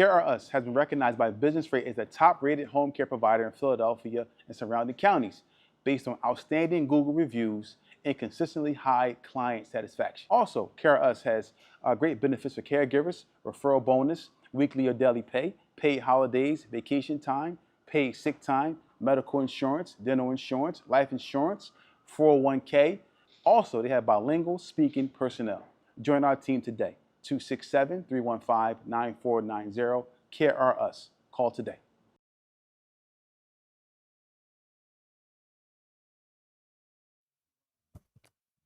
KRS has been recognized by Business Rate as the top-rated home care provider in Philadelphia and surrounding counties, based on outstanding Google reviews and consistently high client satisfaction. Also, KRS has great benefits for caregivers, referral bonus, weekly or daily pay, paid holidays, vacation time, paid sick time, medical insurance, dental insurance, life insurance, 401k. Also, they have bilingual speaking personnel. Join our team today. 267-315-9490. KRS. Call today.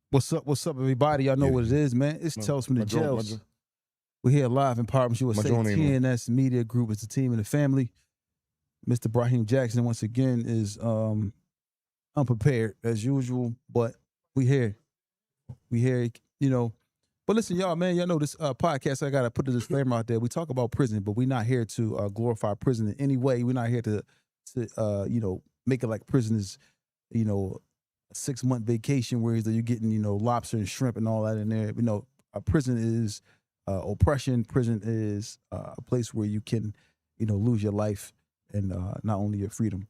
What's up, everybody? Y'all know what it is, man. It's Tales from the Jails. We're here live in partnership with TNS Media Group. It's the team and the family. Mr. Braheem Jackson, once again, is unprepared as usual, but we here. We here, you know. But listen, y'all, man, y'all know this podcast, I got to put the disclaimer out there. We talk about prison, but we're not here to glorify prison in any way. We're not here to make it like prison is, a 6-month vacation where you're getting, lobster and shrimp and all that in there. Prison is oppression. Prison is a place where you can, lose your life and not only your freedom.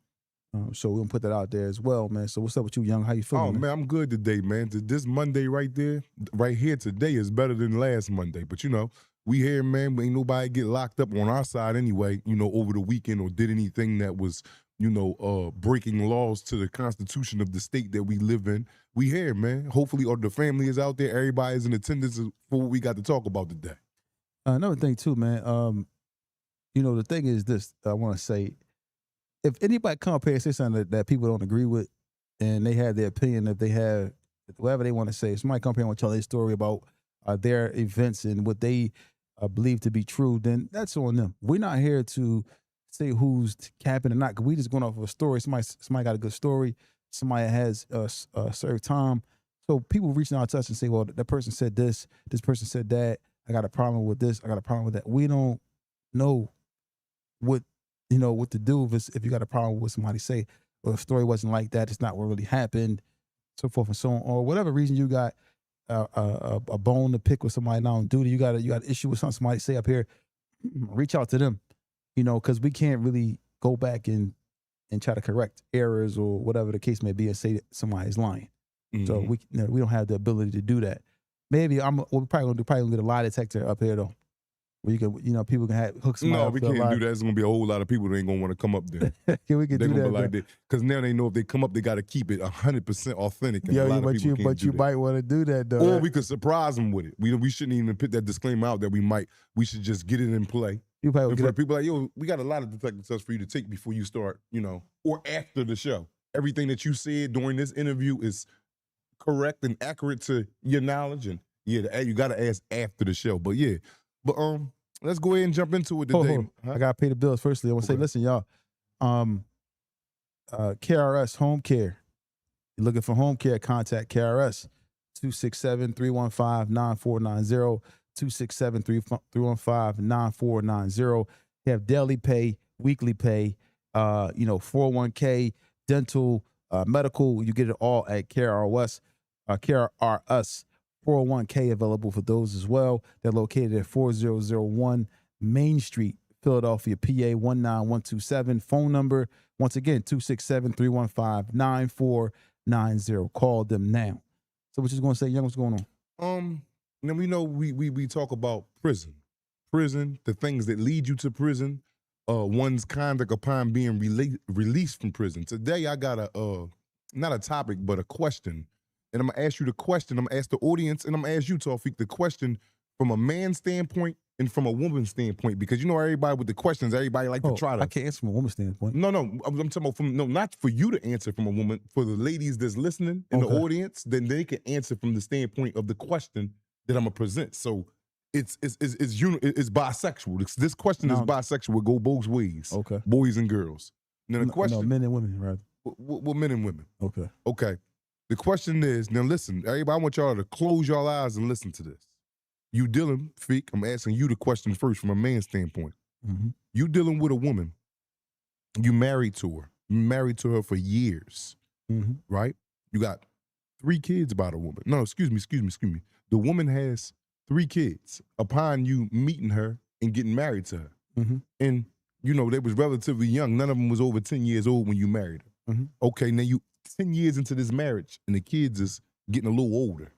So we're going to put that out there as well, man. So what's up with you, Young? How you feeling? Oh, man, I'm good today, man. This Monday right here today is better than last Monday. But, we here, man. Ain't nobody get locked up on our side anyway, over the weekend or did anything that was, breaking laws to the Constitution of the state that we live in. We here, man. Hopefully, or the family is out there. Everybody's in attendance for what we got to talk about today. Another thing, too, man. The thing is this, I want to say, if anybody come up here and say something that people don't agree with and they have their opinion, if they have whatever they want to say, somebody come up here and want to tell their story about their events and what they believe to be true, then that's on them. We're not here to say who's capping or not, because we just going off of a story. Somebody got a good story. Somebody has served time. So people reaching out to us and say, well, that person said this person said that. I got a problem with this. I got a problem with that. We don't know what to do if you got a problem with what somebody say, or the story wasn't like that, it's not what really happened, so forth and so on, or whatever reason you got a bone to pick with somebody now on duty, you got an issue with something somebody say up here, reach out to them, because we can't really go back and try to correct errors or whatever the case may be and say that somebody's lying. Mm-hmm. So we don't have the ability to do that. Maybe we're probably gonna get a lie detector up here though. Where you can, people can hook somebody up. No, we can't do that. There's going to be a whole lot of people that ain't going to want to come up there. We can do that. Like that. Because now they know if they come up, they got to keep it 100% authentic. And but you might want to do that, though. Or we could surprise them with it. We shouldn't even put that disclaimer out that we should just get it in play. People like, yo, we got a lot of detective tests for you to take before you start, or after the show. Everything that you said during this interview is correct and accurate to your knowledge. And yeah, you got to ask after the show. But yeah. But let's go ahead and jump into it today. Huh? I gotta pay the bills. Firstly, I want to say, listen, y'all. KRS Home Care. You're looking for home care? Contact KRS 267-315-9490. 267-315-9490. They have daily pay, weekly pay. 401k, dental, medical. You get it all at KRS. KRS. 401k available for those as well. They're located at 4001 Main Street, Philadelphia, PA 19127. Phone number, once again, 267-315-9490. Call them now. So what you going to say, Young? What's going on? Now we know we talk about prison, the things that lead you to prison, one's conduct upon being released from prison. Today I got not a topic, but a question. And I'm going to ask you the question. I'm going to ask the audience, and I'm going to ask you, Tawfiq, the question from a man's standpoint and from a woman's standpoint. Because everybody with the questions, everybody like to try to. I can't answer from a woman's standpoint. No, I'm talking about not for you to answer from a woman. For the ladies that's listening in the audience, then they can answer from the standpoint of the question that I'm going to present. So it's bisexual. This question is bisexual. It go both ways. Okay. Boys and girls. Now the question. No, men and women, right? Well, men and women. Okay. The question is, now listen, everybody, I want y'all to close your eyes and listen to this. You dealing, Feek, I'm asking you the question first from a man's standpoint. Mm-hmm. You dealing with a woman. You married to her. You married to her for years, right? You got 3 kids by the woman. No, excuse me. The woman has 3 kids upon you meeting her and getting married to her. And, you know, they was relatively young. None of them was over 10 years old when you married her. Okay, now you 10 years into this marriage and the kids is getting a little older.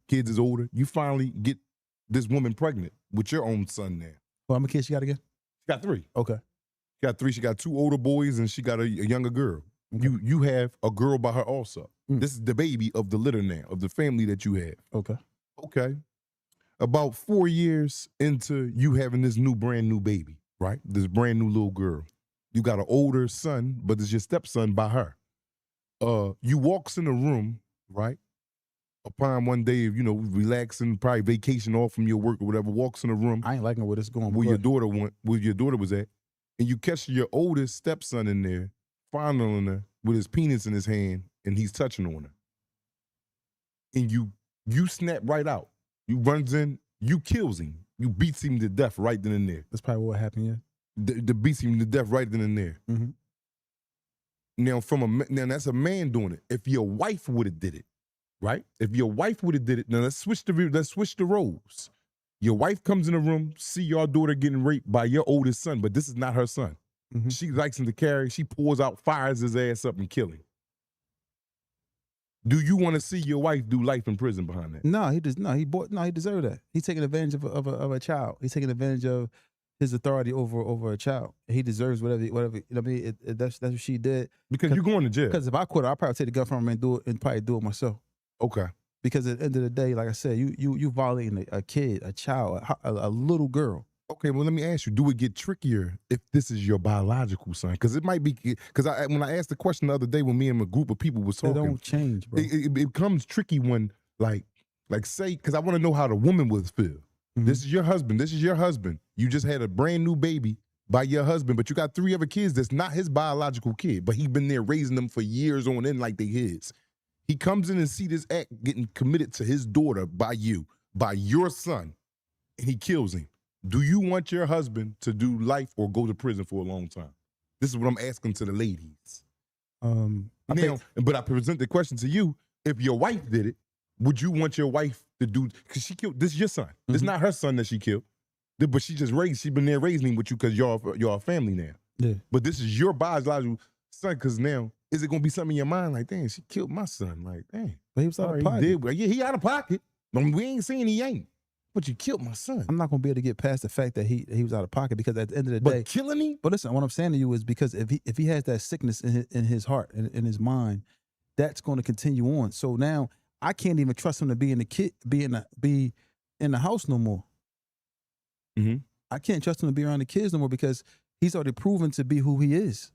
Kids is older. You finally get this woman pregnant with your own son now. Well, how many kids she got again? She got 3. Okay. She got 3. She got 2 older boys and she got a younger girl. Okay. You have a girl by her also. This is the baby of the litter now, of the family that you have. Okay. Okay. About 4 years into you having this brand new baby, right? This brand new little girl. You got an older son, but it's your stepson by her. You walks in the room, right? Upon one day of, you know, relaxing, probably vacation off from your work or whatever, walks in the room. I ain't liking where this is going. Where your daughter was at. And you catch your oldest stepson in there, fondling her with his penis in his hand, and he's touching on her. And you snap right out. You runs in, you kills him. You beats him to death right then and there. That's probably what happened, yeah. The beats him to death right then and there. Now, now that's a man doing it. If your wife would have did it, right? If your wife would have did it, now let's switch the roles. Your wife comes in the room, see your daughter getting raped by your oldest son, but this is not her son. She likes him to carry. She pours out, fires his ass up, and kill him. Do you want to see your wife do life in prison behind that? No, he does. No, he deserved that. He's taking advantage of a child. He's taking advantage of his authority over a child. He deserves whatever. You know what I mean? That's what she did. Because you're going to jail. Because if I quit, I'll probably take the gun from him and probably do it myself. Okay. Because at the end of the day, like I said, you violating a kid, a child, a little girl. Okay, well, let me ask you, do it get trickier if this is your biological son? Because it might be, because when I asked the question the other day when me and a group of people was talking. It don't change, bro. It becomes tricky when, like say, because I want to know how the woman would feel. This is your husband. This is your husband. You just had a brand new baby by your husband, but you got 3 other kids that's not his biological kid, but he been there raising them for years on end like they his. He comes in and see this act getting committed to his daughter by you, by your son, and he kills him. Do you want your husband to do life or go to prison for a long time? This is what I'm asking to the ladies. But I present the question to you. If your wife did it, would you want your wife to do, because she killed, this is your son. This is not her son that she killed. But she been there raising him with you because y'all a family now. Yeah. But this is your biological son, because now, is it going to be something in your mind like, dang, she killed my son? Like, dang. But he was out of pocket. He out of pocket. But we ain't saying he ain't. But you killed my son. I'm not gonna be able to get past the fact that he was out of pocket, because at the end of the day, killing him. But listen, what I'm saying to you is, because if he has that sickness in his heart and in his mind, that's going to continue on. So now I can't even trust him to be in the house no more. I can't trust him to be around the kids no more, because he's already proven to be who he is.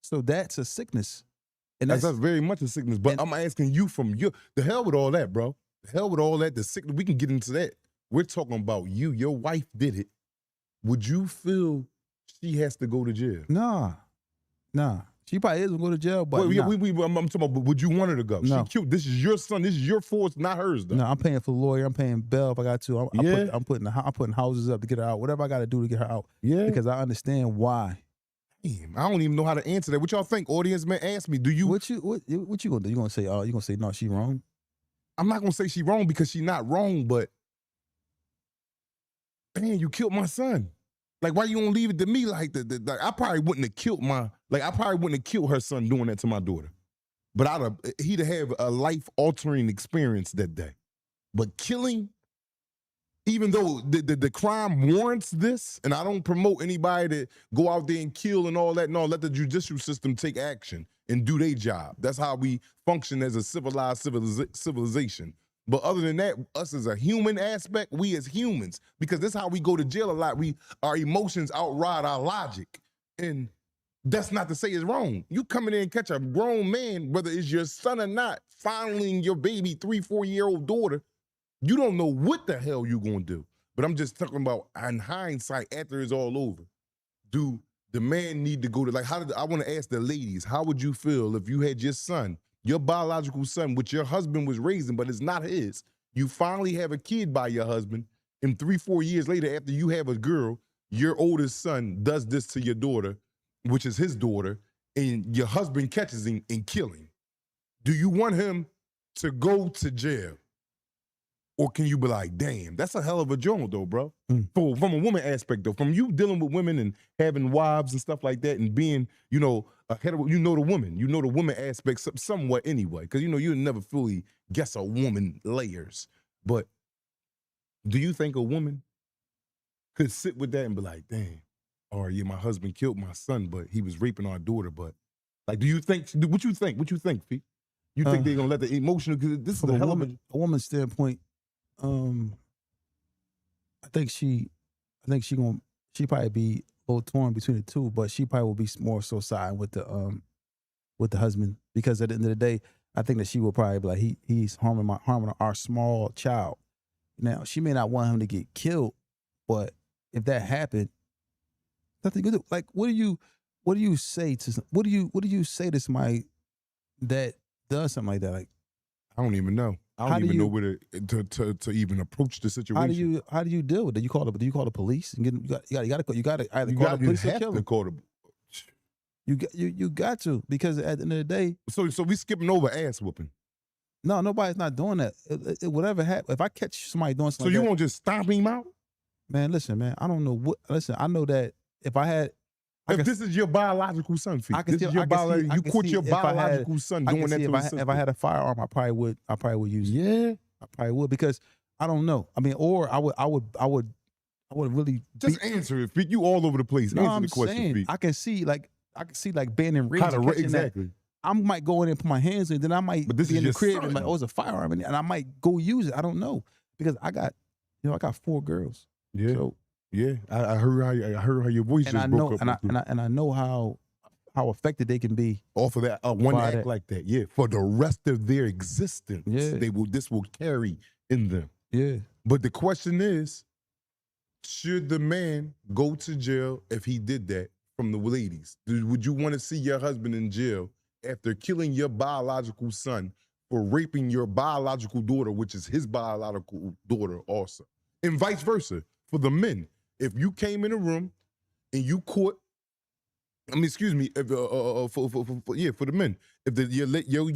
So that's a sickness, and that's very much a sickness. But I'm asking you the hell with all that, bro. The hell with all that, the sickness, we can get into that. We're talking about you. Your wife did it. Would you feel she has to go to jail? Nah. She probably is going to go to jail, but I'm talking about, would you want her to go? No. She cute. This is your son. This is your force, not hers, though. No, I'm paying for the lawyer. I'm paying bail if I got to. I'm putting houses up to get her out. Whatever I got to do to get her out. Yeah. Because I understand why. Damn, I don't even know how to answer that. What y'all think? Audience, man, ask me. Do you? What you gonna do? You gonna say no? She wrong? I'm not gonna say she wrong, because she not wrong, but man, you killed my son. Like, why you don't leave it to me? Like, I probably wouldn't have killed her son doing that to my daughter. But he'd have a life-altering experience that day. But killing, even though the crime warrants this, and I don't promote anybody to go out there and kill and all that, no, let the judicial system take action and do their job. That's how we function as a civilized civilization. But other than that, us as a human aspect, we as humans, because this is how we go to jail a lot. Our emotions outride our logic. And that's not to say it's wrong. You come in there and catch a grown man, whether it's your son or not, fondling your baby 3-4-year-old daughter, you don't know what the hell you're going to do. But I'm just talking about in hindsight, after it's all over, do the man need to go to, I want to ask the ladies, how would you feel if you had your son, your biological son, which your husband was raising, but it's not his? You finally have a kid by your husband, and 3-4 years later, after you have a girl, your oldest son does this to your daughter, which is his daughter, and your husband catches him and kill him. Do you want him to go to jail? Or can you be like, damn, that's a hell of a joint though, bro? Mm. From a woman aspect though, from you dealing with women and having wives and stuff like that and being, you know, ahead of, you know the woman aspect somewhat anyway, because, you know, you never fully guess a woman layers. But do you think a woman could sit with that and be like, damn, or yeah, my husband killed my son, but he was raping our daughter, but like, do you think, what you think, Fee? You think they're gonna let the emotional, because this is from a a hell of a woman's standpoint, I think she probably be a little torn between the two, but she probably will be more so siding with the husband, because at the end of the day, I think that she will probably be like, he's harming our small child. Now she may not want him to get killed, but if that happened, nothing good. Like, what do you say to somebody that does something like that? Like, I don't even know. I don't even know where to even approach the situation. How do you deal with it? Do you call the police and you got to either call the police or kill them. You got to, because at the end of the day. So we skipping over ass whooping. No, nobody's not doing that. Whatever happens, if I catch somebody doing something, so you won't just stomp him out? Man, listen, man. I don't know what. Listen, I know that if I had. If this is your biological son, Fee, you caught your biological son doing that to his sister. If I had a firearm, I probably would use it. Yeah, I probably would, because I don't know. I mean, or I would really just answer it, Fee. You all over the place. No, answer the question, Fee. I can see like banning rings. Exactly. That. I might go in and put my hands in, then I might be in the crib and like, oh, it's a firearm, and I might go use it. I don't know, because I got 4 girls. Yeah. So, yeah, I heard how your voice just broke up. And I know how affected they can be off of that one act like that. Yeah, for the rest of their existence, this will carry in them. Yeah. But the question is, should the man go to jail if he did that? From the ladies, would you want to see your husband in jail after killing your biological son for raping your biological daughter, which is his biological daughter also, and vice versa for the men? If you came in a room and you caught, for the men, if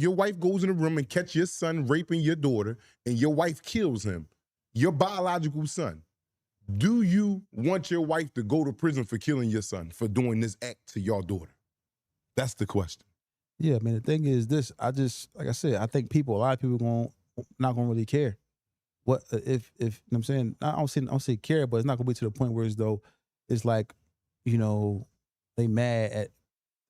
your wife goes in a room and catch your son raping your daughter and your wife kills him, your biological son, do you want your wife to go to prison for killing your son, for doing this act to your daughter? That's the question. Yeah, man, the thing is this, like I said, I think a lot of people not gonna really care. What if you know what I'm saying? I don't say care, but it's not gonna be to the point where it's like, you know, they mad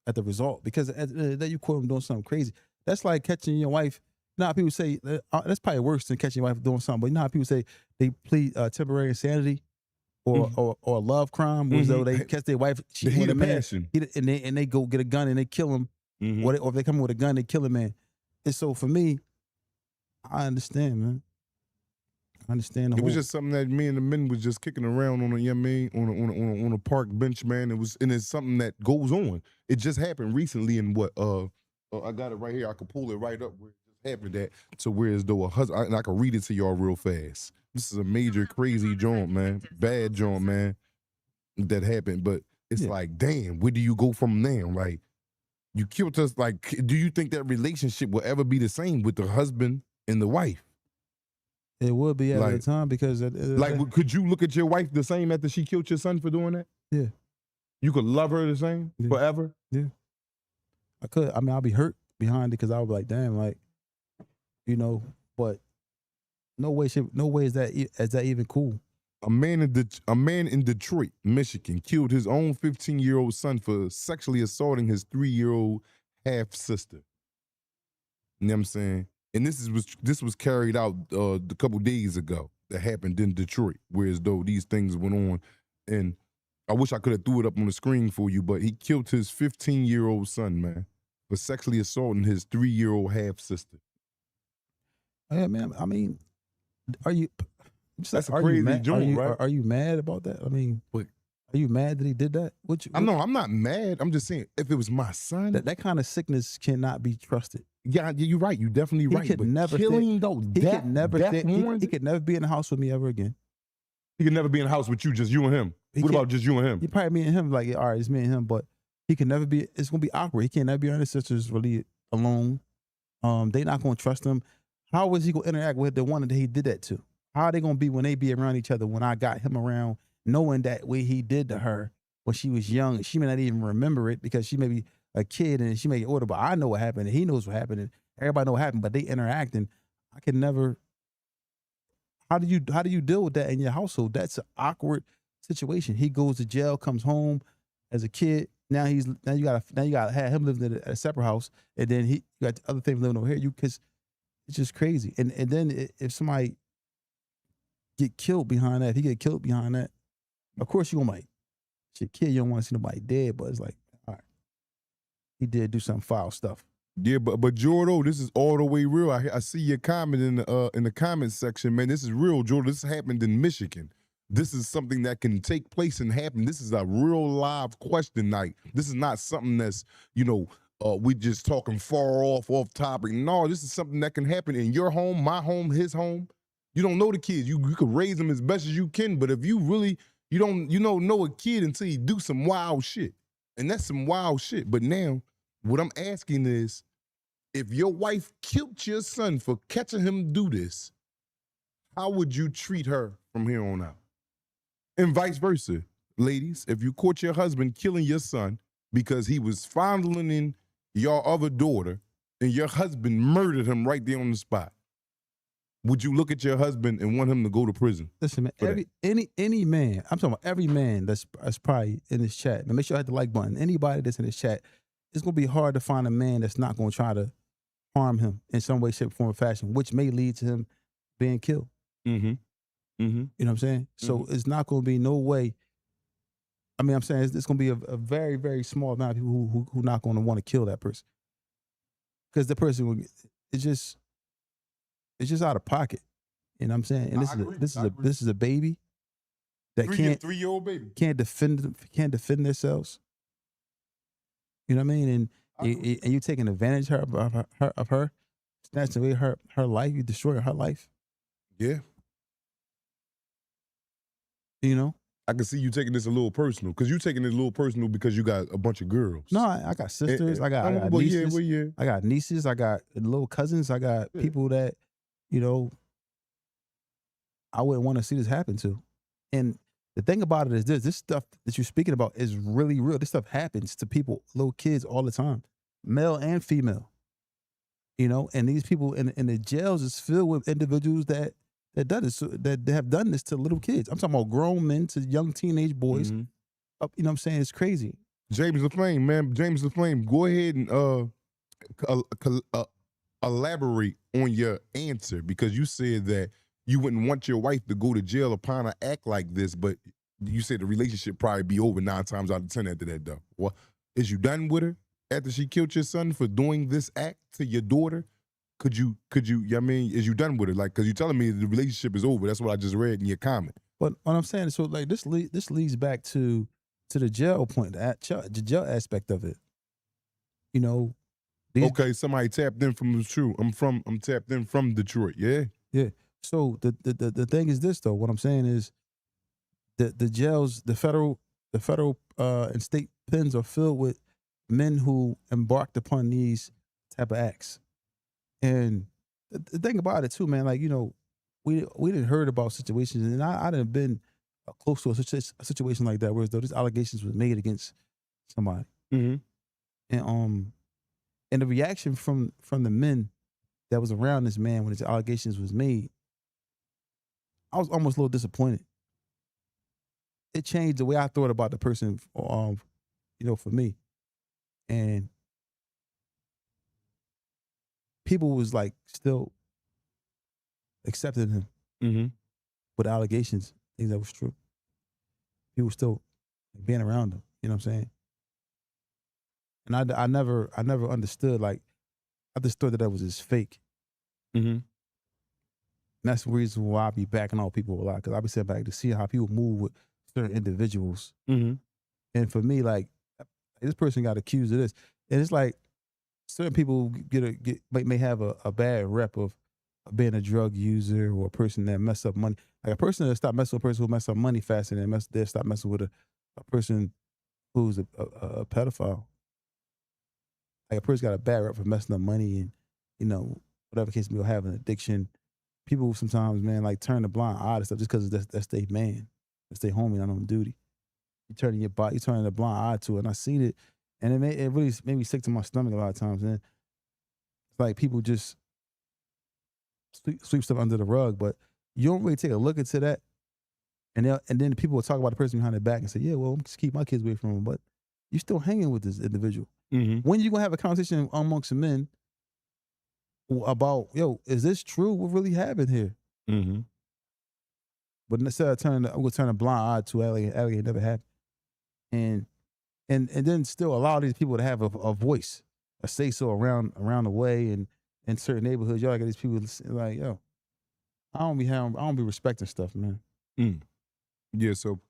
at the result, because at the end of the day, you caught them doing something crazy. That's like catching your wife. You know how people say that's probably worse than catching your wife doing something. But you know how people say they plead temporary insanity or a love crime, as though they catch their wife cheating with a man, and they go get a gun and they kill him, or if they come in with a gun, they kill a man. And so for me, I understand, man. I understand. It was just something that me and the men was just kicking around on on a park bench, man. And it's something that goes on. It just happened recently in I got it right here. I could pull it right up where it just happened at. So whereas though a husband, and I can read it to y'all real fast. This is a major crazy joint, man. Bad joint, man. That happened, but it's like, damn, where do you go from there? Like, you killed us. Like, do you think that relationship will ever be the same with the husband and the wife? It would be at the time, because could you look at your wife the same after she killed your son for doing that? Yeah. You could love her the same forever? Yeah. I could. I mean, I'll be hurt behind it, because I'll be like, damn, like, you know, but no way is that even cool. A man in Detroit, Michigan, killed his own 15-year-old son for sexually assaulting his 3-year-old half sister. You know what I'm saying? And this was carried out a couple days ago. That happened in Detroit, whereas though these things went on, and I wish I could have threw it up on the screen for you, but he killed his 15-year-old son, man, for sexually assaulting his 3-year-old half sister. Yeah, man. I mean, that's a crazy joint, right? Are you mad about that? I mean, are you mad that he did that? I'm not mad. I'm just saying, if it was my son, that kind of sickness cannot be trusted. Yeah, you're right. You're definitely right. He could never be in the house with me ever again. He could never be in the house with you, just you and him. What about just you and him? He probably me and him, like, all right, it's me and him, but he can never be. It's gonna be awkward. He can't never be around his sisters really alone. They not gonna trust him. How is he gonna interact with the one that he did that to? How are they gonna be when they be around each other when I got him around, knowing that what he did to her when she was young? She may not even remember it because she may be a kid and she may get older, but I know what happened and he knows what happened and everybody know what happened, but they interacting. I can never. How do you deal with that in your household? That's an awkward situation. He goes to jail, comes home as a kid. Now you gotta have him living at a separate house, and then you got other things living over here. Because it's just crazy. And then if somebody get killed behind that, if he get killed behind that, of course you gonna like, shit, kid, you don't want to see nobody dead, but it's like, all right, he did do some foul stuff. Yeah, but Jordo, this is all the way real. I see your comment in the comment section, man. This is real, Jordo. This happened in Michigan. This is something that can take place and happen. This is a real live question night. This is not something that's, we just talking far off topic. No, this is something that can happen in your home, my home, his home. You don't know the kids. You could raise them as best as you can, but if you really, you don't know a kid until you do some wild shit. And that's some wild shit. But now, what I'm asking is, if your wife killed your son for catching him do this, how would you treat her from here on out? And vice versa. Ladies, if you caught your husband killing your son because he was fondling your other daughter and your husband murdered him right there on the spot, would you look at your husband and want him to go to prison? Listen, man, any man, I'm talking about every man that's probably in this chat, man, make sure I hit the like button. Anybody that's in this chat, it's going to be hard to find a man that's not going to try to harm him in some way, shape, form, or fashion, which may lead to him being killed. Mm-hmm. Mm-hmm. You know what I'm saying? So it's not going to be no way. I mean, I'm saying it's going to be a very, very small amount of people who not going to want to kill that person. Because the person, it's just out of pocket. You know what I'm saying? And this is a baby that can't 3-year-old baby can't defend themselves. You know what I mean? And you taking advantage of her, snatching away her life. You destroy her life. Yeah. You know? I can see you taking this a little personal, because you taking this a little personal because you got a bunch of girls. No, I got sisters. I got nieces. I got nieces. I got little cousins. I got people that, I wouldn't want to see this happen to. And the thing about it is this stuff that you're speaking about is really real. This stuff happens to people, little kids all the time, male and female. And these people in the jails is filled with individuals that have done this to little kids. I'm talking about grown men to young teenage boys. Mm-hmm. You know what I'm saying? It's crazy. James LaFlame, man. James LaFlame, go ahead and elaborate on your answer, because you said that you wouldn't want your wife to go to jail upon an act like this, but you said the relationship probably be over 9 times out of 10 after that, though. Well, is you done with her after she killed your son for doing this act to your daughter? Could you, is you done with it? Like, because you're telling me the relationship is over. That's what I just read in your comment. But what I'm saying is, so like this leads back to the jail point, the jail aspect of it. Okay, somebody tapped in from Detroit. I'm tapped in from Detroit. Yeah. Yeah. So the thing is this, though. What I'm saying is the jails, the federal and state pens are filled with men who embarked upon these type of acts. And the thing about it too, man, like, we didn't heard about situations, and I didn't been close to a situation like that where these allegations was made against somebody. Mm-hmm. And the reaction from the men that was around this man when his allegations was made, I was almost a little disappointed. It changed the way I thought about the person, for me. And people was like still accepting him with allegations, things that was true. People still being around him. You know what I'm saying? And I never understood. Like, I just thought that was just fake. Mm-hmm. And that's the reason why I be backing all people a lot, because I be sitting back to see how people move with certain individuals. Mm-hmm. And for me, like, this person got accused of this, and it's like certain people may have a bad rep of being a drug user or a person that mess up money. Like, a person that stop messing with a person who mess up money faster than they stop messing with a person who's a pedophile. Like, a person got a bad rep for messing up money and, whatever case may be, have an addiction. people sometimes, man, like turn the blind eye to stuff just because that's their man, that's their homie not on duty. You turning the blind eye to it, and I seen it, and it really made me sick to my stomach a lot of times. And it's like people just sweep stuff under the rug, but you don't really take a look into that. And then people will talk about the person behind their back and say, yeah, well, I'm just keep my kids away from them. But you're still hanging with this individual. Mm-hmm. When you going to have a conversation amongst the men about, yo, is this true? What really happened here? Mm-hmm. But instead of I'm going to turn a blind eye to it never happened. And then still allow these people to have a voice, a say-so around the way and in certain neighborhoods. Y'all got these people like, yo, I don't be respecting stuff, man. Mm. Yeah, so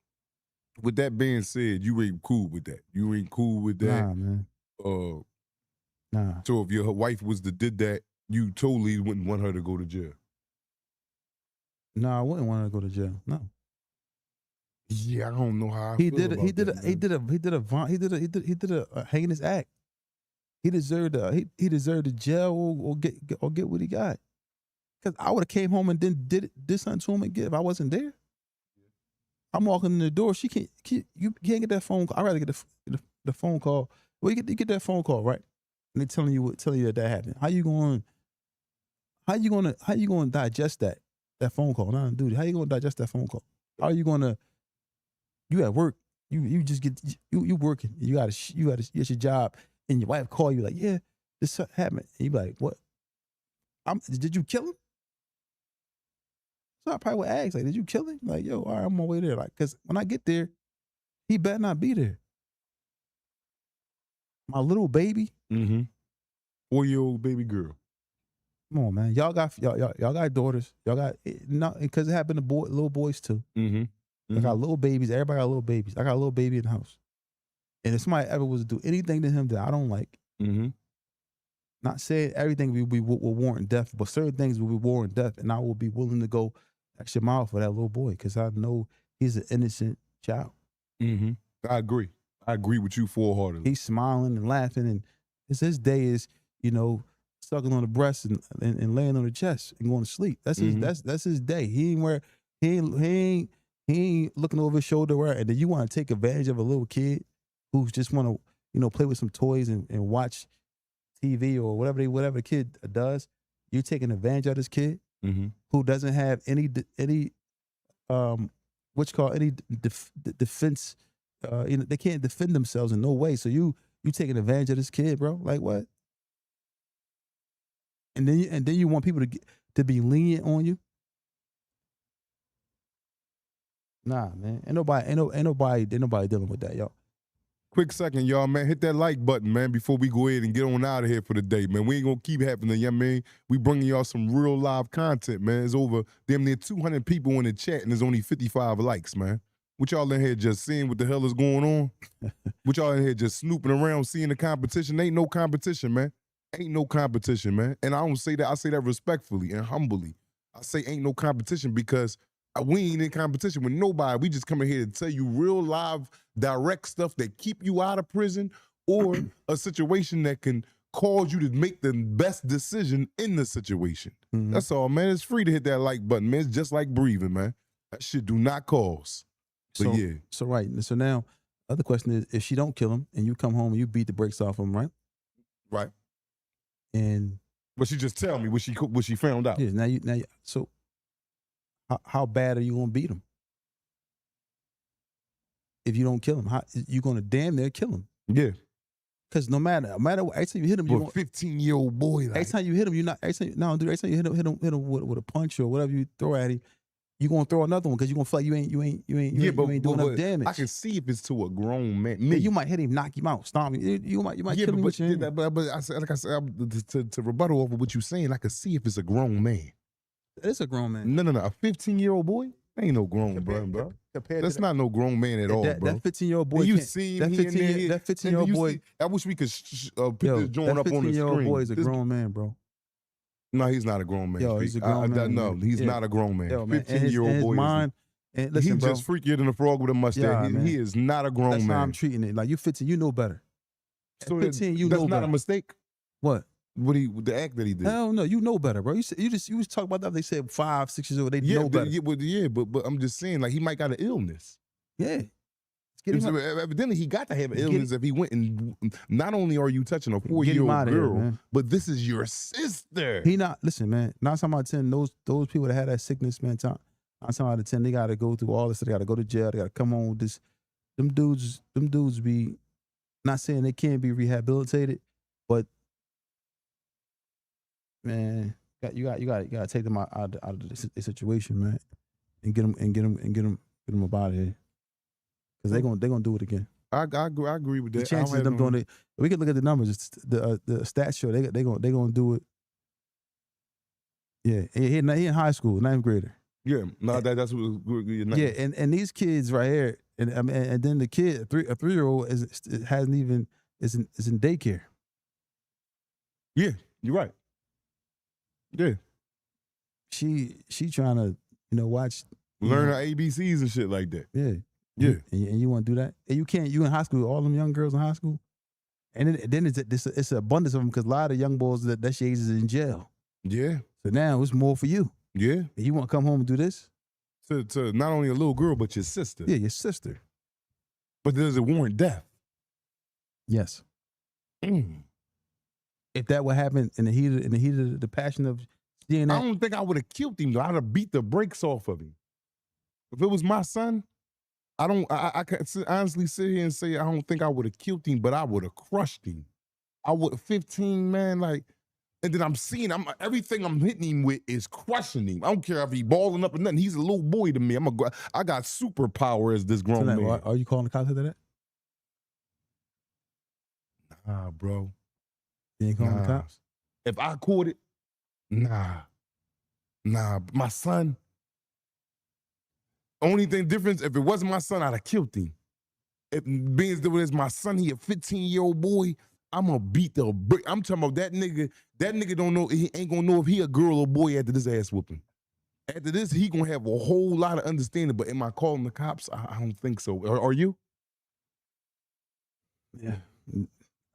with that being said, you ain't cool with that. You ain't cool with that. Nah, man. Nah. So if your wife did that, you totally wouldn't want her to go to jail. No, I wouldn't want her to go to jail. No. Yeah, I don't know how He did a heinous act. He deserved the jail or get what he got. Because I would have came home and then did something to him again if I wasn't there. I'm walking in the door. You can't get that phone call. I'd rather get the phone call. Well, you get that phone call, right? And they telling you that happened. How you going to digest that phone call? Not on duty. How you going to digest that phone call? How are you going to? You at work. You just get you working. You got your job, and your wife call you like, yeah, this happened. And you be like, what? Did you kill him? So I probably would ask, like, did you kill him? Like, yo, all right, I'm on my way there. Like, because when I get there, he better not be there. My little baby. Mm-hmm. 4-year-old baby girl. Come on, man. Y'all got daughters. Y'all got because it happened to little boys too. Mm-hmm. I got little babies. Everybody got little babies. I got a little baby in the house. And if somebody ever was to do anything to him that I don't like, not saying everything will warrant death, but certain things will warrant death, and I will be willing to go extra mile for that little boy because I know he's an innocent child. Mm-hmm. I agree with you full-heartedly. He's smiling and laughing, and it's his day is, sucking on the breast and laying on the chest and going to sleep. That's his that's his day. He ain't looking over his shoulder, right? And then you want to take advantage of a little kid who's just want to play with some toys and watch TV or whatever the kid does. You're taking advantage of this kid who doesn't have any defense. They can't defend themselves in no way. So you taking advantage of this kid, bro. Like what? And then you want people to be lenient on you. Nah, man. Ain't nobody dealing with that, y'all. Quick second, y'all, man. Hit that like button, man, before we go ahead and get on out of here for the day, man. We ain't gonna keep happening, you know what I mean? We bringing y'all some real live content, man. There's over damn near 200 people in the chat, and there's only 55 likes, man. What y'all in here just seeing what the hell is going on? What y'all in here just snooping around, seeing the competition? Ain't no competition, man. Ain't no competition, man. And I don't say that. I say that respectfully and humbly. I say ain't no competition because we ain't in competition with nobody. We just coming here to tell you real live, direct stuff that keep you out of prison or a situation that can cause you to make the best decision in the situation. That's all, man. It's free to hit that like button, man. It's just like breathing, man. That shit do not cost. But yeah. So right. So now, other question is, if she don't kill him and you come home and you beat the brakes off him, right? Right. And but she just tell me what she found out. Yeah. Now you. So how bad are you gonna beat him? If you don't kill him, you gonna damn near kill him? Yeah. Because no matter what, every time you hit him, you 15-year-old boy. Every time you hit him, you're not. Every time you hit him with a punch or whatever you throw at him, you gonna throw another one because you gonna feel like you ain't doing enough damage. I can see if it's to a grown man. Yeah, you might hit him, knock him out, stomp him. You might kill him with your hand. But I said, like I said, to rebuttal over what you're saying, I can see if it's a grown man. It's a grown man. No. A 15-year-old boy ain't no grown bro. That's not no grown man at all, bro. That 15-year-old boy. You see that 15-year-old boy. I wish we could put this joint up on the screen. That 15-year-old boy is a grown man, bro. No, he's not a grown man. Yo, he's a grown man. No, he's not a grown man. 15-year-old boy. He's just freakier than a frog with a mustache. He is not a grown man. That's how I'm treating it. Like you 15, you know better. At 15, you know better. That's not a mistake. What? The act that he did. Hell no, you know better, bro. You was talking about that. They said 5, 6 years old. They know better. But I'm just saying, like, he might got an illness. Yeah. Evidently, he got to have an illness if he went and not only are you touching a 4-year-old girl, but this is your sister. He not listen, man. 9 times out of 10, those people that had that sickness, man. 9 times out of 10, they got to go through all this. They got to go to jail. They got to come home with this. Them dudes be not saying they can't be rehabilitated, but man, you got to take them out of the situation, man, and get them up out of here. Because they're gonna do it again. I agree with that. The chances of them doing it, we can look at the numbers. The stats show they gonna do it. Yeah, he in high school, 9th grader. Yeah, no, that's what. Yeah, and these kids right here, and then the kid, a 3-year-old is in daycare. Yeah, you're right. Yeah, she trying to watch, learn her ABCs and shit like that. Yeah. Yeah, and you want to do that? And you can't. You in high school, all them young girls in high school, and then it's an abundance of them because a lot of young boys that age is in jail. Yeah. So now it's more for you. Yeah. And you want to come home and do this to not only a little girl but your sister. Yeah, your sister. But does it warrant death? Yes. If that would happen in the heat of the passion of seeing that, I don't think I would have killed him though. I'd have beat the brakes off of him. If it was my son, I can honestly sit here and say I don't think I would have killed him, but I would have crushed him. I would 15, man, like, and then I'm seeing everything I'm hitting him with is crushing him. I don't care if he balling up or nothing. He's a little boy to me. I got superpower as this grown man. Are you calling the cops after that? Nah, bro. You ain't calling the cops? If I caught it, nah. My son. Only thing difference, if it wasn't my son, I'd have killed him. If being as though it's my son, he a 15-year-old boy, I'm gonna beat the brick. I'm talking about that nigga. That nigga don't know. He ain't gonna know if he a girl or boy after this ass whooping. After this, he gonna have a whole lot of understanding. But am I calling the cops? I don't think so. Are you? Yeah.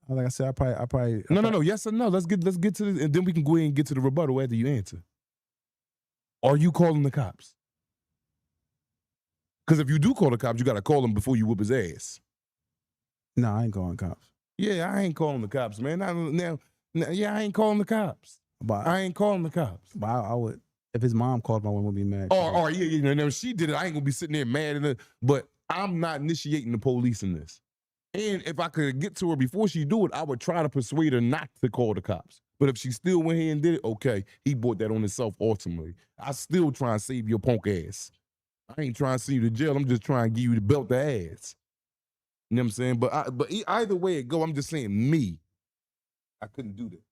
Like I said, I probably. No. Yes or no? Let's get to this, and then we can go ahead and get to the rebuttal after you answer. Are you calling the cops? Because if you do call the cops, you got to call him before you whoop his ass. No, I ain't calling cops. Yeah, I ain't calling the cops, man. I ain't calling the cops. But I ain't calling the cops. But I would, if his mom called, my woman would be mad. Yeah. No, she did it. I ain't gonna be sitting there mad at her. But I'm not initiating the police in this. And if I could get to her before she do it, I would try to persuade her not to call the cops. But if she still went here and did it, okay, he brought that on himself ultimately. I still try and save your punk ass. I ain't trying to send you to jail. I'm just trying to give you the belt to ass. You know what I'm saying? But either way it go, I'm just saying I couldn't do that.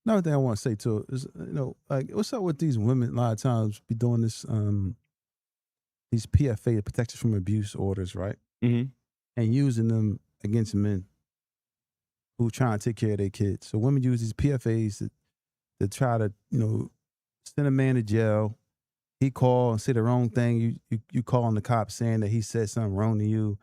Another thing I want to say too is, like, what's up with these women? A lot of times be doing this, these PFA, protection from abuse orders, right? Mm-hmm. And using them against men who trying to take care of their kids. So women use these PFAs to try to, send a man to jail. He call and say the wrong thing. You calling the cops saying that he said something wrong to you.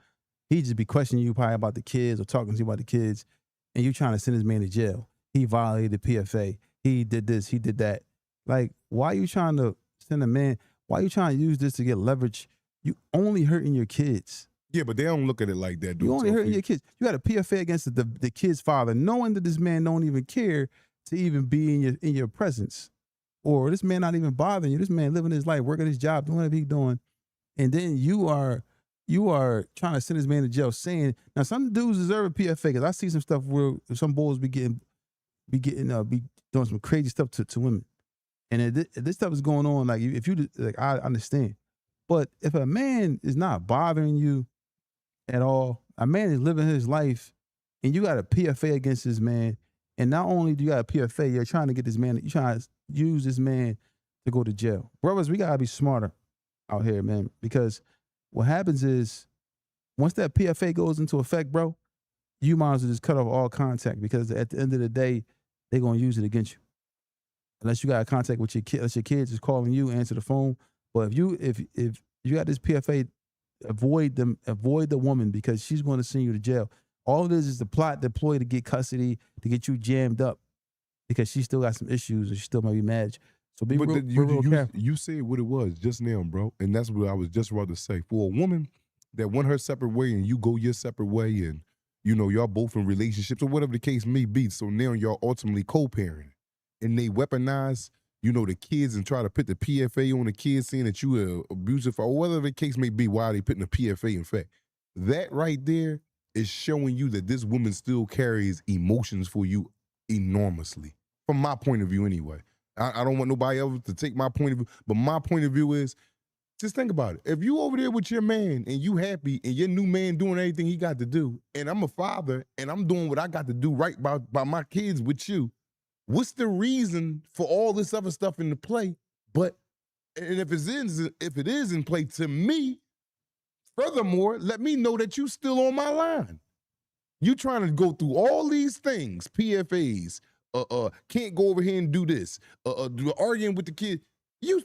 He just be questioning you probably about the kids or talking to you about the kids, and you trying to send his man to jail. He violated PFA. He did this. He did that. Like, why are you trying to send a man? Why are you trying to use this to get leverage? You only hurting your kids. Yeah, but they don't look at it like that, dude. You only hurting your kids. You got a PFA against the kid's father, knowing that this man don't even care to even be in your presence. Or this man not even bothering you. This man living his life, working his job, doing whatever he's doing. And then you are trying to send this man to jail saying, now some dudes deserve a PFA, because I see some stuff where some boys be doing some crazy stuff to women. And if this stuff is going on, like, if you, like, I understand. But if a man is not bothering you at all, a man is living his life, and you got a PFA against this man, and not only do you got a PFA, you're trying to get this man, you're trying to use this man to go to jail. Brothers, we gotta be smarter out here, man, because what happens is once that PFA goes into effect, bro, you might as well just cut off all contact, because at the end of the day, they're gonna use it against you. Unless you got contact with your kid, unless your kids is calling you, answer the phone. But if you got this PFA, avoid the woman, because she's going to send you to jail. All it is the plot deployed to get custody, to get you jammed up, because she still got some issues and she still might be mad. So be But real, you, real you, careful. you said what it was just now, bro. And that's what I was just about to say. For a woman that went her separate way and you go your separate way and, you know, y'all both in relationships or whatever the case may be. So now y'all ultimately co-parenting. And they weaponize, you know, the kids and try to put the PFA on the kids saying that you are abusive or whatever the case may be, why they putting the PFA in fact. That right there is showing you that this woman still carries emotions for you enormously. From my point of view anyway. I don't want nobody else to take my point of view, but my point of view is, just think about it. If you over there with your man and you happy and your new man doing everything he got to do, and I'm a father and I'm doing what I got to do right by my kids with you, what's the reason for all this other stuff in the play? But, and if it is in play to me, furthermore, let me know that you still on my line. You trying to go through all these things, PFAs, can't go over here and do this, arguing with the kid. You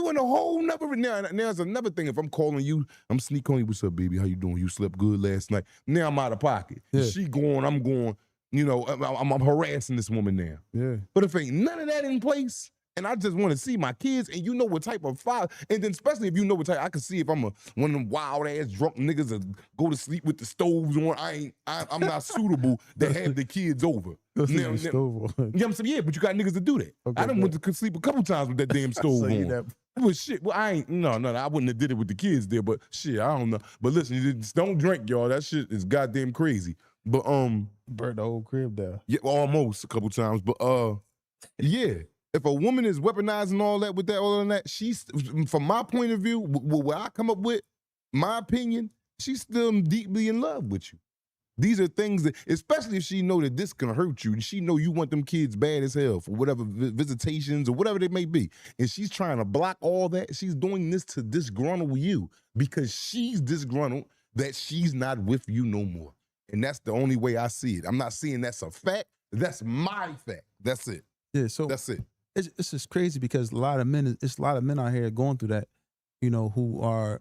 in a whole nother, now there's another thing. If I'm calling you, I'm sneak on you, what's up, baby? How you doing? You slept good last night? Now I'm out of pocket. Yeah. She going, I'm going, you know, I'm harassing this woman now. Yeah. But if ain't none of that in place, and I just want to see my kids, and you know what type of father, and then especially if you know what type, I can see if I'm one of them wild ass drunk niggas that go to sleep with the stoves on. I'm not suitable to have the kids over. Now, stove on. Yeah, I'm saying, yeah, but you got niggas to do that. Okay, I done went to sleep a couple times with that damn stove on. But shit, well, I wouldn't have did it with the kids there, but shit, I don't know. But listen, you just don't drink, y'all. That shit is goddamn crazy. But burn the whole crib down. Yeah, almost a couple times. But yeah. If a woman is weaponizing all that with that, all of that, she's, from my point of view, where I come up with, my opinion, she's still deeply in love with you. These are things that, especially if she know that this can hurt you, and she know you want them kids bad as hell for whatever visitations or whatever they may be, and she's trying to block all that. She's doing this to disgruntle you because she's disgruntled that she's not with you no more. And that's the only way I see it. I'm not saying that's a fact. That's my fact. That's it. Yeah, so that's it. It's just crazy because a lot of men out here going through that, you know, who are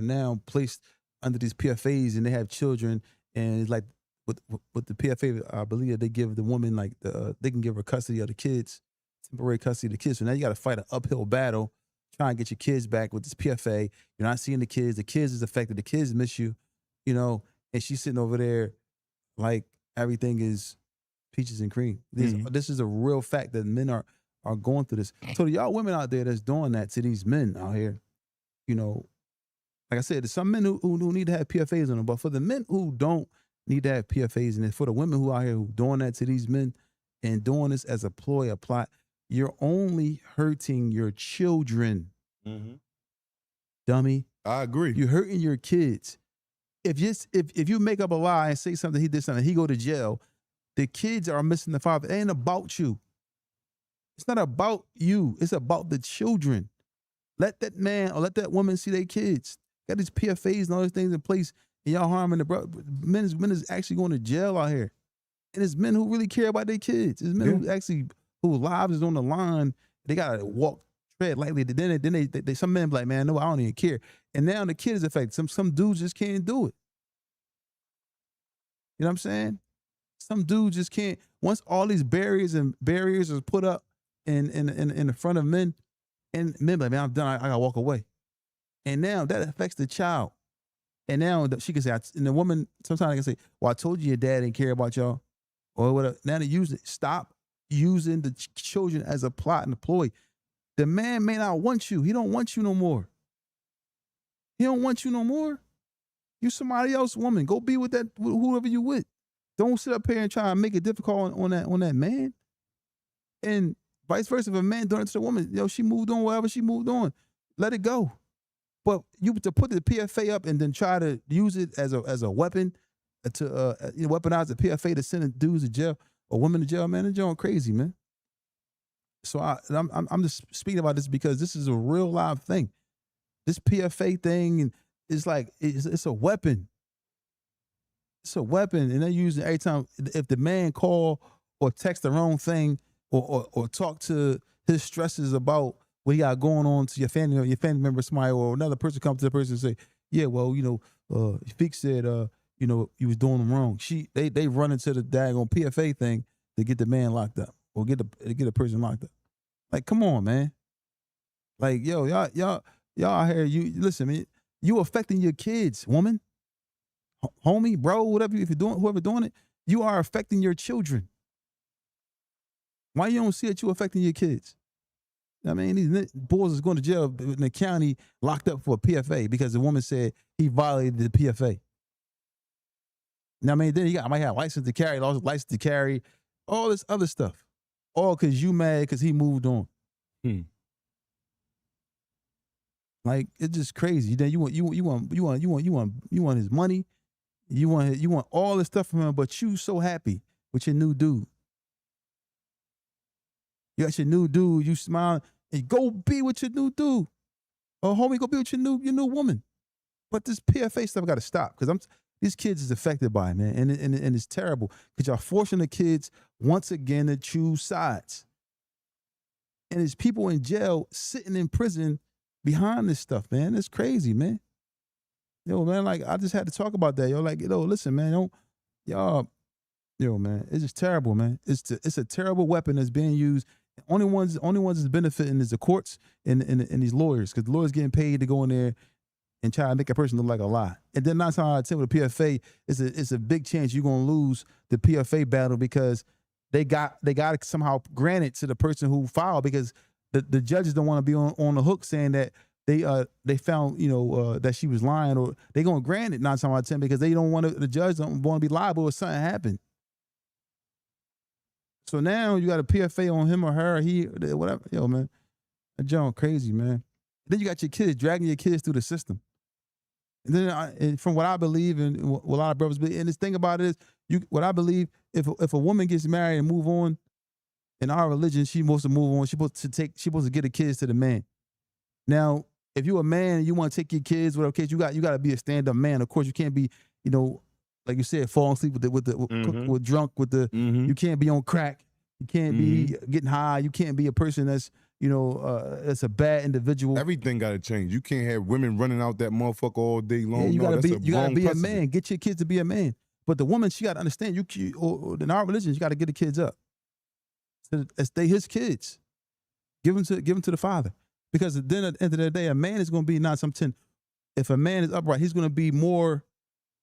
now placed under these PFAs and they have children, and it's like with the PFA, I believe they give the woman like they can give her custody of the kids, temporary custody of the kids. So now you got to fight an uphill battle trying to get your kids back with this PFA. You're not seeing the kids is affected, the kids miss you, you know, and she's sitting over there like everything is peaches and cream. This is a real fact that men are going through this. So y'all women out there that's doing that to these men out here, you know, like I said, there's some men who need to have PFAs on them, but for the men who don't need to have PFAs, and for the women who out here who doing that to these men and doing this as a ploy, a plot, you're only hurting your children. Dummy. I agree. You're hurting your kids. If you make up a lie and say something, he did something, he go to jail, the kids are missing the father. It ain't about you. It's not about you. It's about the children. Let that man or let that woman see their kids. Got these PFAs and all these things in place, and y'all harming the brother. Men is actually going to jail out here. And it's men who really care about their kids. It's men whose lives is on the line. They gotta tread lightly. Then they some men be like, man, no, I don't even care. And now the kid is affected. Some dudes just can't do it. You know what I'm saying? Some dudes just can't. Once all these barriers are put up in the front of men, and men be like, man, I'm done. I gotta walk away. And now that affects the child. And now she can say, and the woman sometimes can say, well, I told you your dad didn't care about y'all, or whatever. Now they use it. Stop using the children as a plot and a ploy. The man may not want you. He don't want you no more. He don't want you no more. You somebody else woman. Go be with whoever you with. Don't sit up here and try and make it difficult on that man. And vice versa, if a man doing it to the woman, she moved on, whatever she moved on. Let it go. But you to put the PFA up and then try to use it as a weapon to weaponize the PFA to send dudes to jail or women to jail, man, they're going crazy, man. So I'm just speaking about this because this is a real live thing. This PFA thing is like it's a weapon. It's a weapon, and they're using it every time. If the man call or text the wrong thing or talk to his stresses about what he got going on to your family member, somebody, or another person come to the person and say, yeah, well, Fik said, you was doing them wrong. They run into the daggone PFA thing to get the man locked up or get a person locked up. Like, come on, man. Like, yo, y'all out here. You listen, man. You affecting your kids, woman, homie, bro, whatever. If you're doing, whoever doing it, you are affecting your children. Why you don't see that you affecting your kids? I mean, these boys is going to jail in the county locked up for a PFA because the woman said he violated the PFA. Now, I mean, then I might have license to carry, lost license to carry, all this other stuff, all because you mad because he moved on. Like, it's just crazy. Then you want his money, you want all this stuff from him, but you so happy with your new dude. You got your new dude, you smile, and go be with your new dude. Oh, homie, go be with your new woman. But this PFA stuff got to stop because these kids is affected by it, man, and it's terrible because y'all forcing the kids once again to choose sides. And there's people in jail sitting in prison behind this stuff, man. It's crazy, man. Yo, man, like I just had to talk about that. Yo, like, listen, man, man, it's just terrible, man. It's a terrible weapon that's being used. Only ones that's benefiting is the courts and these lawyers, because the lawyers getting paid to go in there and try to make a person look like a lie. And then 9 times out of 10 with the PFA, it's a big chance you're gonna lose the PFA battle because they got it somehow granted to the person who filed, because the judges don't want to be on the hook saying that they found that she was lying, or they gonna grant it 9 times out of 10 because they don't want the judge don't want to be liable if something happened. So now you got a PFA on him or her, or he, whatever. Yo, man, that John crazy, man. Then you got your kids dragging your kids through the system. And then, and from what I believe, and what a lot of brothers believe, and this thing about it is, what I believe, if a woman gets married and move on, in our religion, she's supposed to move on. She's supposed to get the kids to the man. Now, if you're a man and you want to take your kids, whatever case, you got to be a stand-up man. Of course, you can't be, like you said, falling asleep with drunk with the. You can't be on crack. You can't be getting high. You can't be a person that's that's a bad individual. Everything got to change. You can't have women running out that motherfucker all day long. Yeah, you gotta be a man. Get your kids to be a man. But the woman, she got to understand. Or in our religion, you got to get the kids up. So they his kids. Give them to the father. Because then at the end of the day, a man is going to be not something. If a man is upright, he's going to be more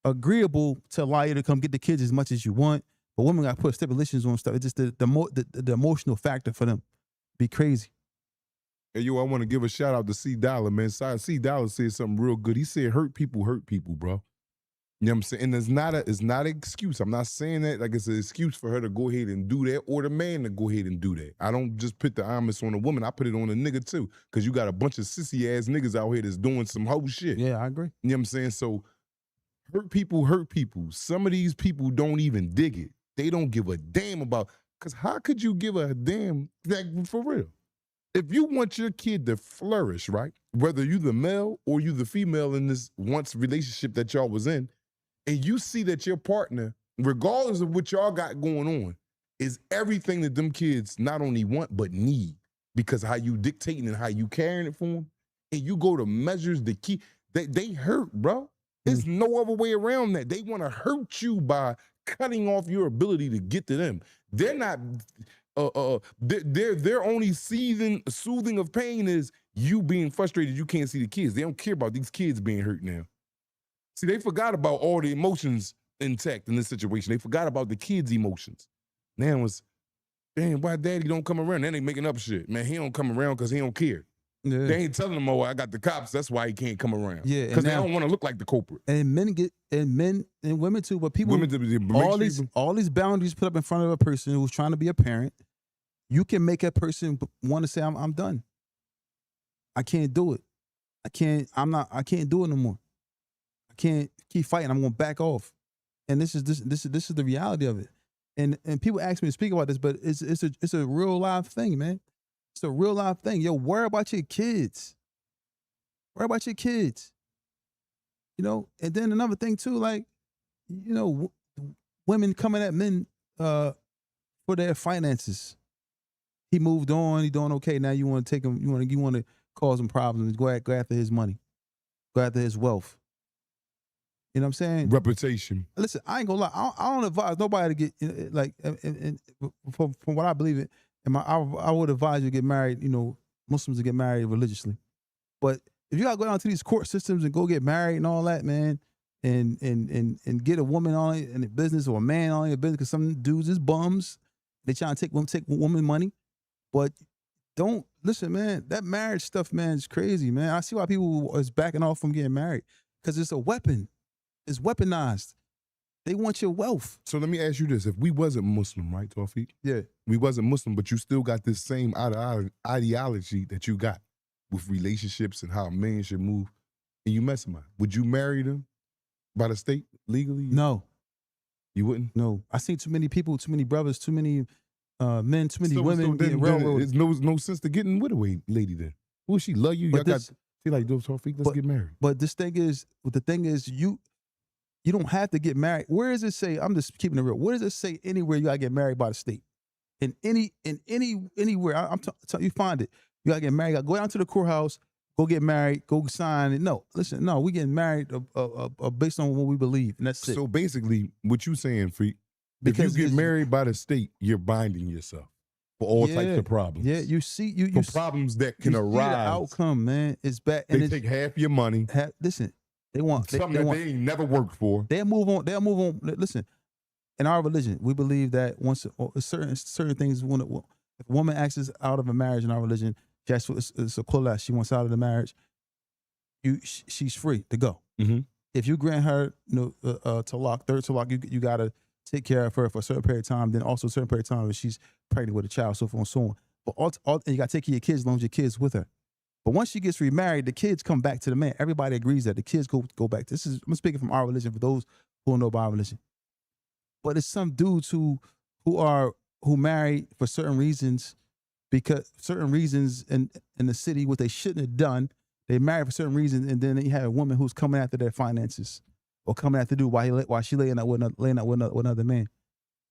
agreeable to allow you to come get the kids as much as you want. But women got to put stipulations on stuff. It's just the emotional factor for them. Be crazy. Hey, I want to give a shout out to C Dollar, man. C Dollar said something real good. He said, hurt people, bro. You know what I'm saying? And it's not an excuse. I'm not saying that like it's an excuse for her to go ahead and do that, or the man to go ahead and do that. I don't just put the onus on the woman. I put it on the nigga too. Because you got a bunch of sissy ass niggas out here that's doing some whole shit. Yeah, I agree. You know what I'm saying? So hurt people. Some of these people don't even dig it. They don't give a damn about, because how could you give a damn, like, for real? If you want your kid to flourish, right? Whether you the male or you the female in this once relationship that y'all was in, and you see that your partner, regardless of what y'all got going on, is everything that them kids not only want, but need, because how you dictating and how you carrying it for them, and you go to measures the key, they hurt, bro. There's no other way around that. They want to hurt you by cutting off your ability to get to them. They're not, their only soothing of pain is you being frustrated you can't see the kids. They don't care about these kids being hurt now. See, they forgot about all the emotions intact in this situation. They forgot about the kids' emotions. Now it's, damn, why daddy don't come around? Then they making up shit. Man, he don't come around because he don't care. Yeah. They ain't telling him, oh, I got the cops, that's why he can't come around. Yeah, because they don't want to look like the culprit. And men and women too, but people, all these boundaries put up in front of a person who's trying to be a parent, you can make a person want to say, I'm done. I can't do it. I can't do it no more. I can't keep fighting. I'm gonna back off. And this is the reality of it. And people ask me to speak about this, but it's a real live thing, man. It's a real life thing. Yo, worry about your kids. Worry about your kids. And then another thing too, like, women coming at men for their finances. He moved on, he doing okay. Now you want to take him, you want to cause him problems, go after his money, go after his wealth. You know what I'm saying? Reputation. Listen, I ain't gonna lie. I don't advise nobody to get from what I believe in. and I would advise you to get married, you know, Muslims to get married religiously. But if you gotta go down to these court systems and go get married and all that, man, and get a woman on it in the business or a man on your business, because some dudes is bums. They trying to take woman money. But don't listen, man. That marriage stuff, man, is crazy, man. I see why people is backing off from getting married, because it's a weapon. It's weaponized. They want your wealth. So let me ask you this: if we wasn't Muslim, right, Tawfiq? Yeah. We wasn't Muslim, but you still got this same ideology that you got with relationships and how a man should move, and you mess with, would you marry them by the state legally? No. You wouldn't? No. I seen too many people, too many brothers, too many men, too many women getting then railroaded. there's no sense to getting with a lady then. Will she love you? But Y'all she like, Tawfiq, let's get married. But the thing is, you don't have to get married. Where does it say? I'm just keeping it real. Where does it say anywhere you gotta get married by the state? Anywhere. I'm telling you, find it. You gotta get married. You gotta go down to the courthouse, go get married, go sign it. No, listen, no, we getting married based on what we believe, and that's it. So basically, what you saying, Freak, if you get married by the state, you're binding yourself for all types of problems. Yeah, you see, for problems that can arise. The outcome, man, is bad. They take half your money. Listen, they want something that they ain't never worked for. They'll move on. Listen, in our religion, we believe that once certain things, if a woman acts out of a marriage in our religion, it's a khula, she wants out of the marriage, she's free to go. Mm-hmm. If you grant her talaq, third talaq, you gotta take care of her for a certain period of time. Then also a certain period of time if she's pregnant with a child, so forth and so on. But and you gotta take care of your kids as long as your kids with her. But once she gets remarried, the kids come back to the man. Everybody agrees that the kids go back. I'm speaking from our religion for those who don't know about our religion. But it's some dudes who marry for certain reasons, because certain reasons in the city what they shouldn't have done. They marry for certain reasons, and then you have a woman who's coming after their finances or coming after do while she laying out with another man,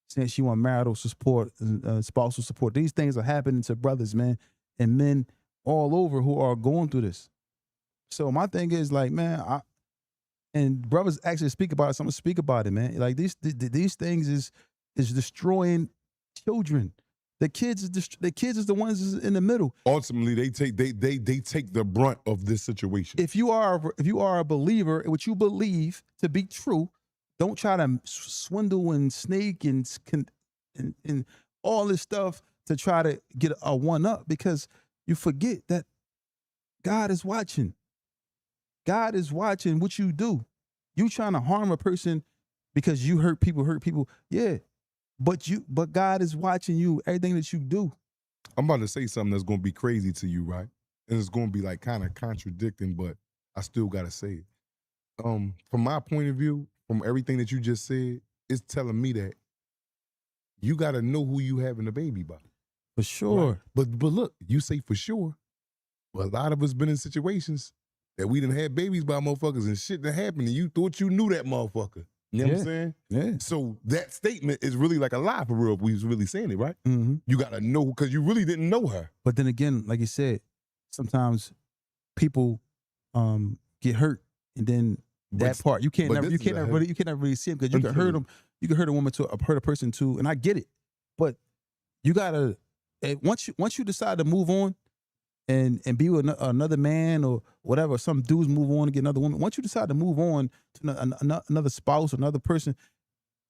saying she want marital support, spousal support. These things are happening to brothers, man, and men all over who are going through this. So my thing is like, man, and brothers actually speak about it. So I'm gonna speak about it, man. Like these things is destroying children. The kids is the ones in the middle. Ultimately, they take the brunt of this situation. If you are a believer in what you believe to be true, don't try to swindle and snake and all this stuff to try to get a one up, because you forget that God is watching. God is watching what you do. You trying to harm a person because you hurt people. Yeah. But God is watching you, everything that you do. I'm about to say something that's going to be crazy to you, right? And it's going to be like kind of contradicting, but I still got to say it. From my point of view, from everything that you just said, it's telling me that you got to know who you having a baby by. For sure. Right? But look, you say for sure. But a lot of us been in situations that we done had babies by motherfuckers and shit that happened and you thought you knew that motherfucker. You know what I'm saying? Yeah. So that statement is really like a lie for real if we was really saying it, right? Mm-hmm. You got to know because you really didn't know her. But then again, like you said, sometimes people get hurt, and then that part you can't never really see them, because you can hurt them. You can hurt a woman hurt a person too, and I get it. But you gotta once you decide to move on and be with another man or whatever, some dudes move on to get another woman. Once you decide to move on to another spouse or another person,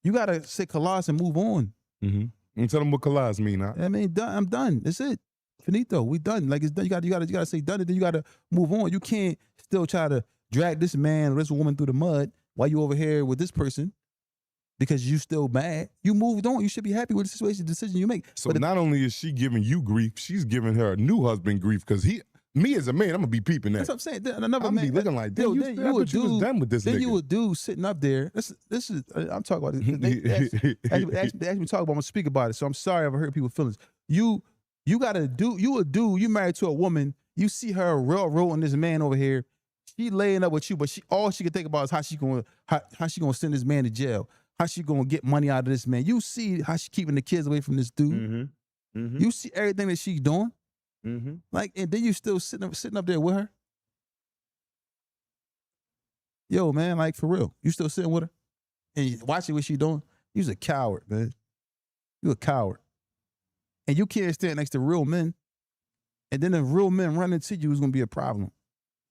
you gotta say kalas and move on. Mm-hmm. And tell them what kalas mean. Huh? I mean, I'm done. That's it. Finito. We done. Like it's done. You gotta say done, and then you gotta move on. You can't still try to drag this man or this woman through the mud while you over here with this person because you still mad. You moved on. You should be happy with the decision you make. So not only is she giving you grief, she's giving her new husband grief, because me as a man, I'm gonna be peeping that. That's what I'm saying. Another I'm man be looking like, you was done with this then nigga. you a dude sitting up there. This is I'm talking about it. They asked me to talk about it. I'm gonna speak about it. So I'm sorry if I hurt people's feelings. You gotta do. You a dude. You married to a woman. You see her railroading this man over here. She laying up with you, but all she can think about is how she gonna send this man to jail. How she gonna get money out of this man. You see how she keeping the kids away from this dude. Mm-hmm. Mm-hmm. You see everything that she's doing. Mm-hmm. Like, and then you still sitting up there with her. Yo, man, like for real. You still sitting with her and you watching what she doing? You's a coward, man. You a coward. and you can't stand next to real men, and then if real men run into you, it's gonna be a problem.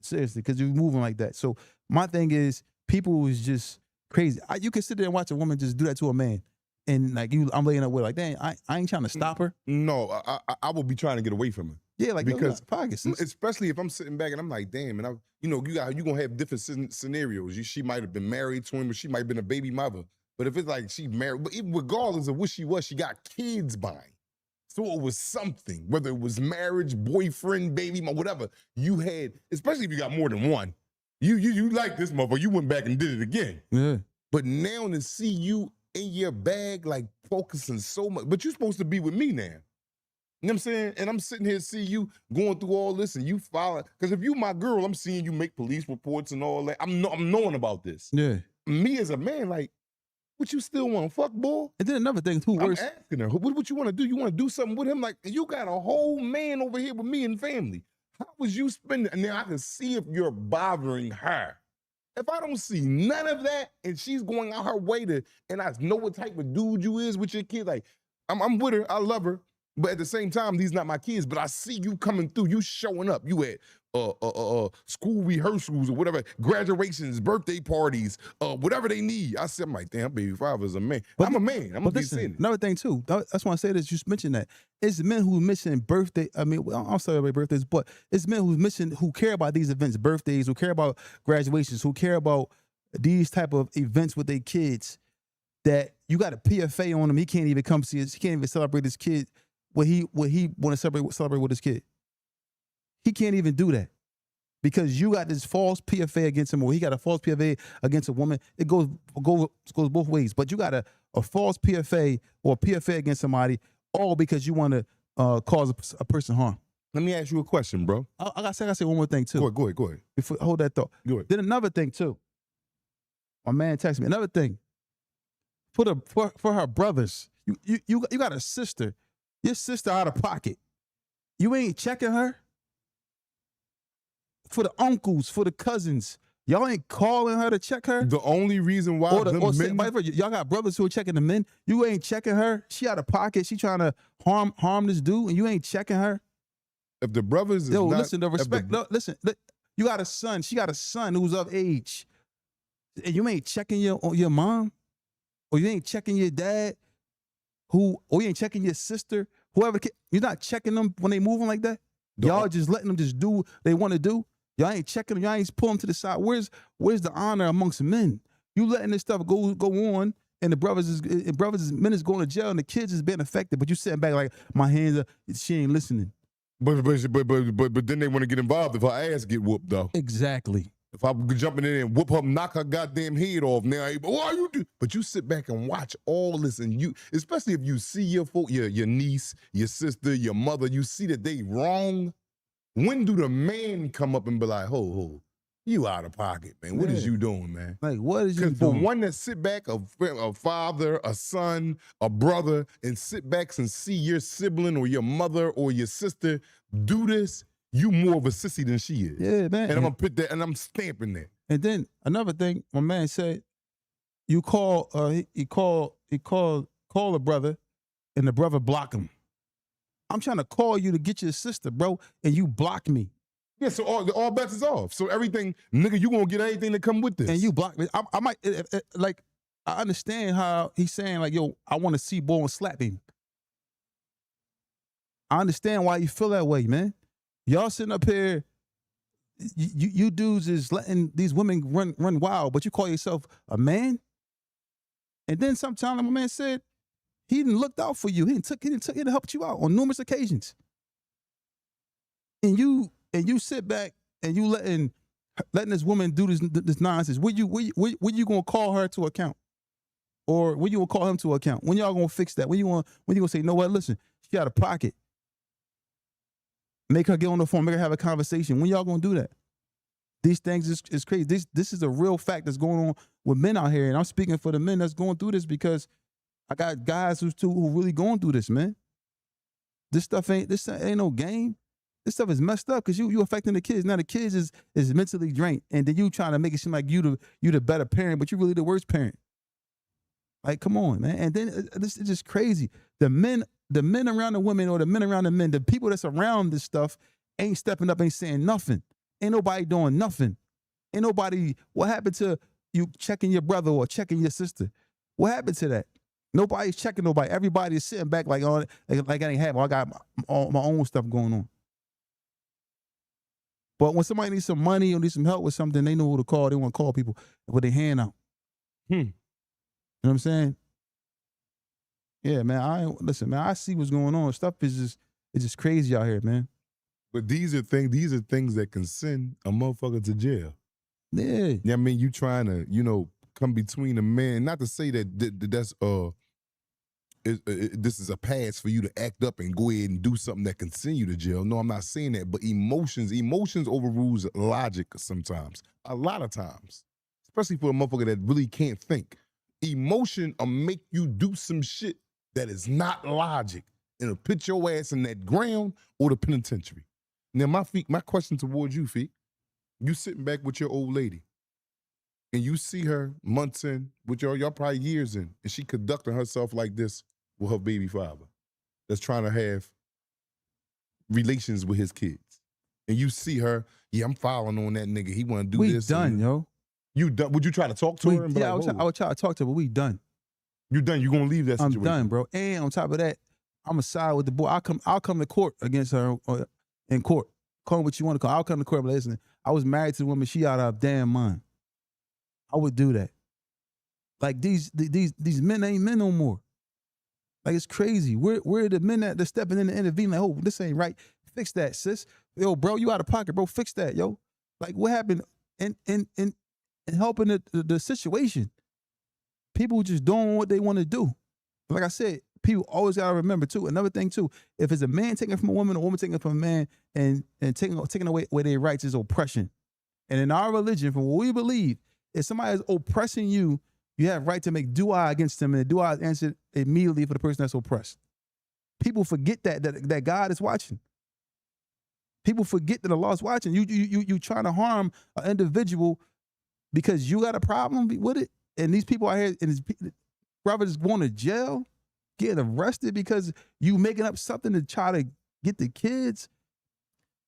Seriously, because you're moving like that. So my thing is, people is just crazy. You can sit there and watch a woman just do that to a man, and like I'm laying up with like, dang, I ain't trying to stop her. No, I will be trying to get away from her. Yeah, like because pockets, especially if I'm sitting back and I'm like, damn, and you gonna have different scenarios. She might have been married to him, or she might have been a baby mother. But if it's like she married, but regardless of what she was, she got kids by him. So it was something, whether it was marriage, boyfriend, baby, whatever you had, especially if you got more than one. You like this motherfucker, you went back and did it again. Yeah. But now to see you in your bag, like focusing so much, but you're supposed to be with me now. You know what I'm saying? And I'm sitting here see you going through all this and you follow. Because if you my girl, I'm seeing you make police reports and all that. I'm knowing about this. Yeah. Me as a man, like, what you still want, fuck, boy? And then another thing, too, worse. I'm asking her, what you want to do? You want to do something with him? Like, you got a whole man over here with me and family. How was you spending? And now I can see if you're bothering her. If I don't see none of that and she's going out her way to, and I know what type of dude you is with your kid, like, I'm with her, I love her. But at the same time, these not my kids, but I see you coming through, you showing up. You at school rehearsals or whatever, graduations, birthday parties, whatever they need. I said, I'm like, damn, baby father's a man. But I'm a man. I'm gonna listen, be saying it. another thing too, that's why I say this, you mentioned that. It's men who missing birthday, I'm sorry about birthdays, but it's men who's missing, who care about these events, birthdays, who care about graduations, who care about these type of events with their kids, that you got a PFA on him. He can't even come see us. He can't even celebrate his kid. What he want to celebrate with his kid. He can't even do that because you got this false PFA against him, or he got a false PFA against a woman. It goes both ways. But you got a false PFA or a PFA against somebody, all because you want to cause a person harm. Let me ask you a question, bro. I gotta say one more thing too. Go ahead. Before, hold that thought. Go ahead. Then another thing too. My man texted me. Another thing. For her brothers. You got a sister. Your sister out of pocket. You ain't checking her? For the uncles, for the cousins, y'all ain't calling her to check her? The only reason why y'all got brothers who are checking the men. You ain't checking her. She out of pocket. She trying to harm this dude, and you ain't checking her. If the brothers is listen, the respect. Listen, you got a son. She got a son who's of age, and you ain't checking your mom, or you ain't checking your dad. Or you ain't checking your sister, whoever. You're not checking them when they moving like that. Y'all just letting them just do what they want to do. Y'all ain't checking them. Y'all ain't pulling them to the side. Where's the honor amongst men? You letting this stuff go on, and the men is going to jail, and the kids is being affected. But you sitting back like, my hands are. She ain't listening. But then they want to get involved if her ass get whooped though. Exactly. If I'm jumping in there and whoop her, knock her goddamn head off now, why you do? But you sit back and watch all this, and you, especially if you see your niece, your sister, your mother, you see that they wrong. When do the man come up and be like, ho, you out of pocket, man? What is you doing, man? Like, what is you doing? Because for one that sit back, a father, a son, a brother, and sit back and see your sibling or your mother or your sister do this, you more of a sissy than she is. Yeah, man. And I'm gonna put that, and I'm stamping that. And then another thing, my man said, he called a brother, and the brother blocked him. I'm trying to call you to get your sister, bro, and you block me. Yeah, so all bets is off. So everything, nigga, you gonna get everything that come with this. And you block me. I might like. I understand how he's saying like, yo, I want to see boy and slap him. I understand why you feel that way, man. Y'all sitting up here, you dudes is letting these women run wild, but you call yourself a man? And then sometime my man said he didn't look out for you. He didn't help you out on numerous occasions. And you sit back and you letting this woman do this nonsense. When you gonna call her to account? Or when you gonna call him to account? When y'all gonna fix that? When you gonna say, you know what, listen, she out of pocket. Make her get on the phone, make her have a conversation. When y'all gonna do that? These things is crazy. This is a real fact that's going on with men out here. And I'm speaking for the men that's going through this because I got guys who really going through this, man. This ain't no game. This stuff is messed up because you affecting the kids. Now the kids is mentally drained. And then you trying to make it seem like you the better parent, but you really the worst parent. Like, come on, man. And then this is just crazy. The men the men around the women or the men around the men, the people that's around this stuff ain't stepping up, ain't saying nothing. Ain't nobody doing nothing. Ain't nobody, what happened to you checking your brother or checking your sister? What happened to that? Nobody's checking nobody. Everybody is sitting back like, oh, like I ain't happening. I got my own stuff going on. But when somebody needs some money or needs some help with something, they know who to call. They want to call people with their hand out. You know what I'm saying? Yeah, man. Listen, man. I see what's going on. Stuff is just crazy out here, man. But these are things that can send a motherfucker to jail. Yeah. Yeah, I mean, you trying to, come between a man. Not to say that that's this is a pass for you to act up and go ahead and do something that can send you to jail. No, I'm not saying that. But emotions overrules logic sometimes. A lot of times. Especially for a motherfucker that really can't think. Emotion will make you do some shit that is not logic. And it'll put your ass in that ground or the penitentiary. Now, my question towards you, Feet, you sitting back with your old lady, and you see her months in, with y'all probably years in, and she conducting herself like this with her baby father that's trying to have relations with his kids. And you see her, yeah, I'm following on that nigga. He want to do this. We done, yo. You done? Would you try to talk to her? And be yeah, like, I would try to talk to her, but we done. You done? You gonna leave that situation? I'm done, bro. And on top of that, I'm a side with the boy. I'll come to court against her in court. Call what you want to call. I'll come to court, but listen, I was married to the woman. She out of her damn mind. I would do that. Like these men ain't men no more. Like it's crazy. We're the men that they're stepping in and intervening. Like, oh, this ain't right. Fix that, sis. Yo, bro, you out of pocket, bro. Fix that, yo. Like what happened in helping the situation? People just doing what they want to do. Like I said, people always gotta remember too. Another thing too, if it's a man taking from a woman taking it from a man, and taking away their rights is oppression. And in our religion, from what we believe, if somebody is oppressing you, you have right to make dua against them, and the dua is answered immediately for the person that's oppressed. People forget that God is watching. People forget that Allah is watching. You trying to harm an individual because you got a problem with it, and these people out here and his brothers going to jail, getting arrested because you making up something to try to get the kids,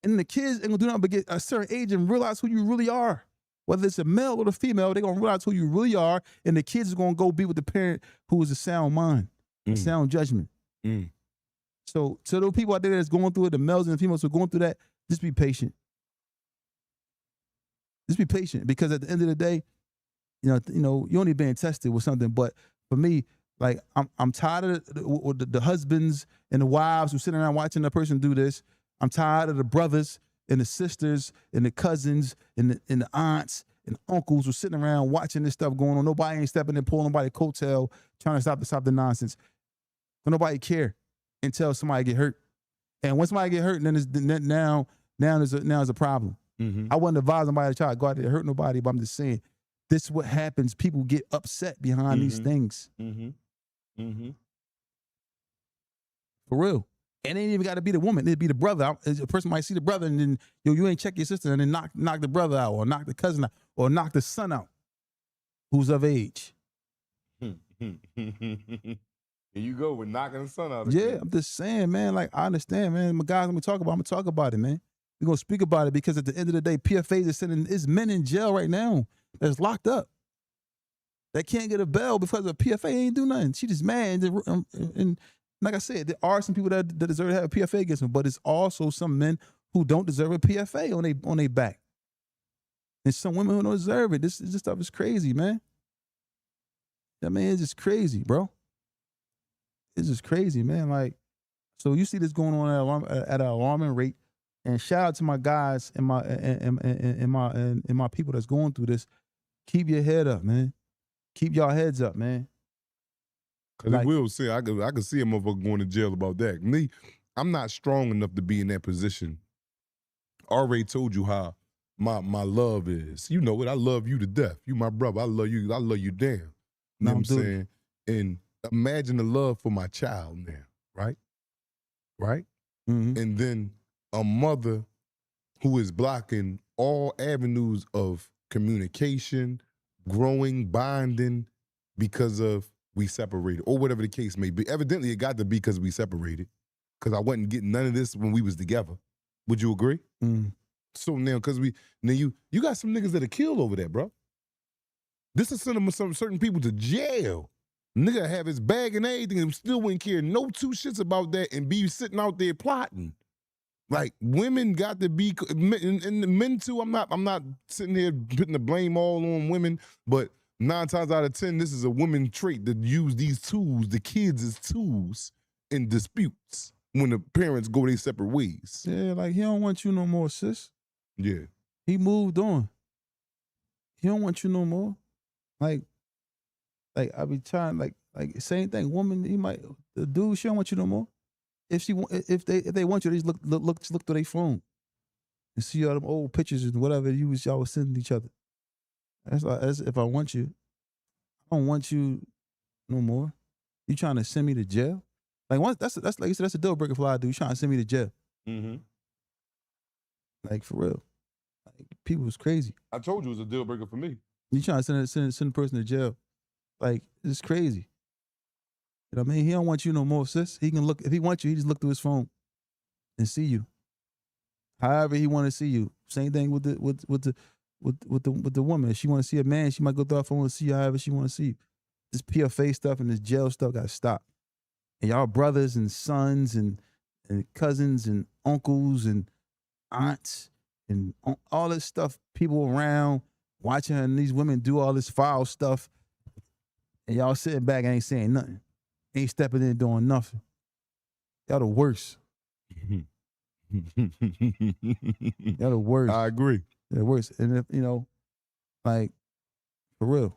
and the kids ain't gonna do nothing but get a certain age and realize who you really are. Whether it's a male or the female, they're gonna realize who you really are, and the kids is gonna go be with the parent who is a sound mind, a sound judgment. So to those people out there that's going through it, the males and the females who are going through that, just be patient. Just be patient, because at the end of the day, you know, you're only being tested with something. But for me, like I'm tired of the husbands and the wives who sit around watching the person do this. I'm tired of the brothers and the sisters and the cousins and the aunts and uncles who sitting around watching this stuff going on. Nobody ain't stepping in, pulling nobody's coattail, trying to stop the nonsense. But nobody care until somebody get hurt. And when somebody get hurt, then now there's a problem. I wasn't advising nobody to try to go out there and hurt nobody, but I'm just saying, this is what happens. People get upset behind these things. For real. And it ain't even got to be the woman. It'd be the brother. A person might see the brother and then you ain't check your sister and then knock the brother out, or knock the cousin out, or knock the son out who's of age. Here you go with knocking the son out. Yeah, I'm just saying, man. Like, I understand, man. My guys, I'm gonna talk about it, man. We're gonna speak about it, because at the end of the day, PFAs is sending men in jail right now that's locked up. They can't get a bail because of PFA ain't do nothing. She just mad. And like I said, there are some people that deserve to have a PFA against them, but it's also some men who don't deserve a PFA on their back. And some women who don't deserve it. This stuff is crazy, man. I mean, it's just crazy, bro. It's just crazy, man. Like, so you see this going on at an alarming rate. And shout out to my guys and my people that's going through this. Keep your head up, man. Keep y'all heads up, man. Cause like, it will say, I could see a motherfucker going to jail about that. Me, I'm not strong enough to be in that position. I already told you how my love is. You know it. I love you to death. You my brother. I love you damn. You know what I'm saying? And imagine the love for my child now, right? Right? And then a mother who is blocking all avenues of communication, growing, bonding, because of we separated, or whatever the case may be. Evidently, it got to be because we separated, because I wasn't getting none of this when we was together. Would you agree? Mm. So now, because you got some niggas that are killed over that, bro. This is sending some certain people to jail. Nigga have his bag and everything and still wouldn't care no two shits about that and be sitting out there plotting. Like, women got to be, and men too, I'm not sitting here putting the blame all on women, but 9 times out of 10, this is a woman trait to use these tools, the kids as tools in disputes when the parents go their separate ways. Yeah, like, he don't want you no more, sis. Yeah. He moved on. He don't want you no more. Like I be trying, like same thing. Woman, the dude, she don't want you no more. If they want you, they just look through their phone and see all them old pictures and whatever y'all was sending each other. That's if I want you. I don't want you no more. You trying to send me to jail? Like, that's like you said, that's a deal breaker for a lot of dudes. You trying to send me to jail? Mm-hmm. Like, for real. Like, people was crazy. I told you it was a deal breaker for me. You trying to send a person to jail? Like, it's crazy. You know what I mean? He don't want you no more, sis. He can look, if he wants you, he just look through his phone and see you. However he want to see you. Same thing with the woman. If she want to see a man, she might go through her phone and see you however she want to see you. This PFA stuff and this jail stuff got to stop. And y'all brothers and sons and cousins and uncles and aunts and all this stuff, people around watching her and these women do all this foul stuff, and y'all sitting back and ain't saying nothing. Ain't stepping in doing nothing. Y'all the worst. Y'all the worst. I agree. They're the worst. And if, like, for real.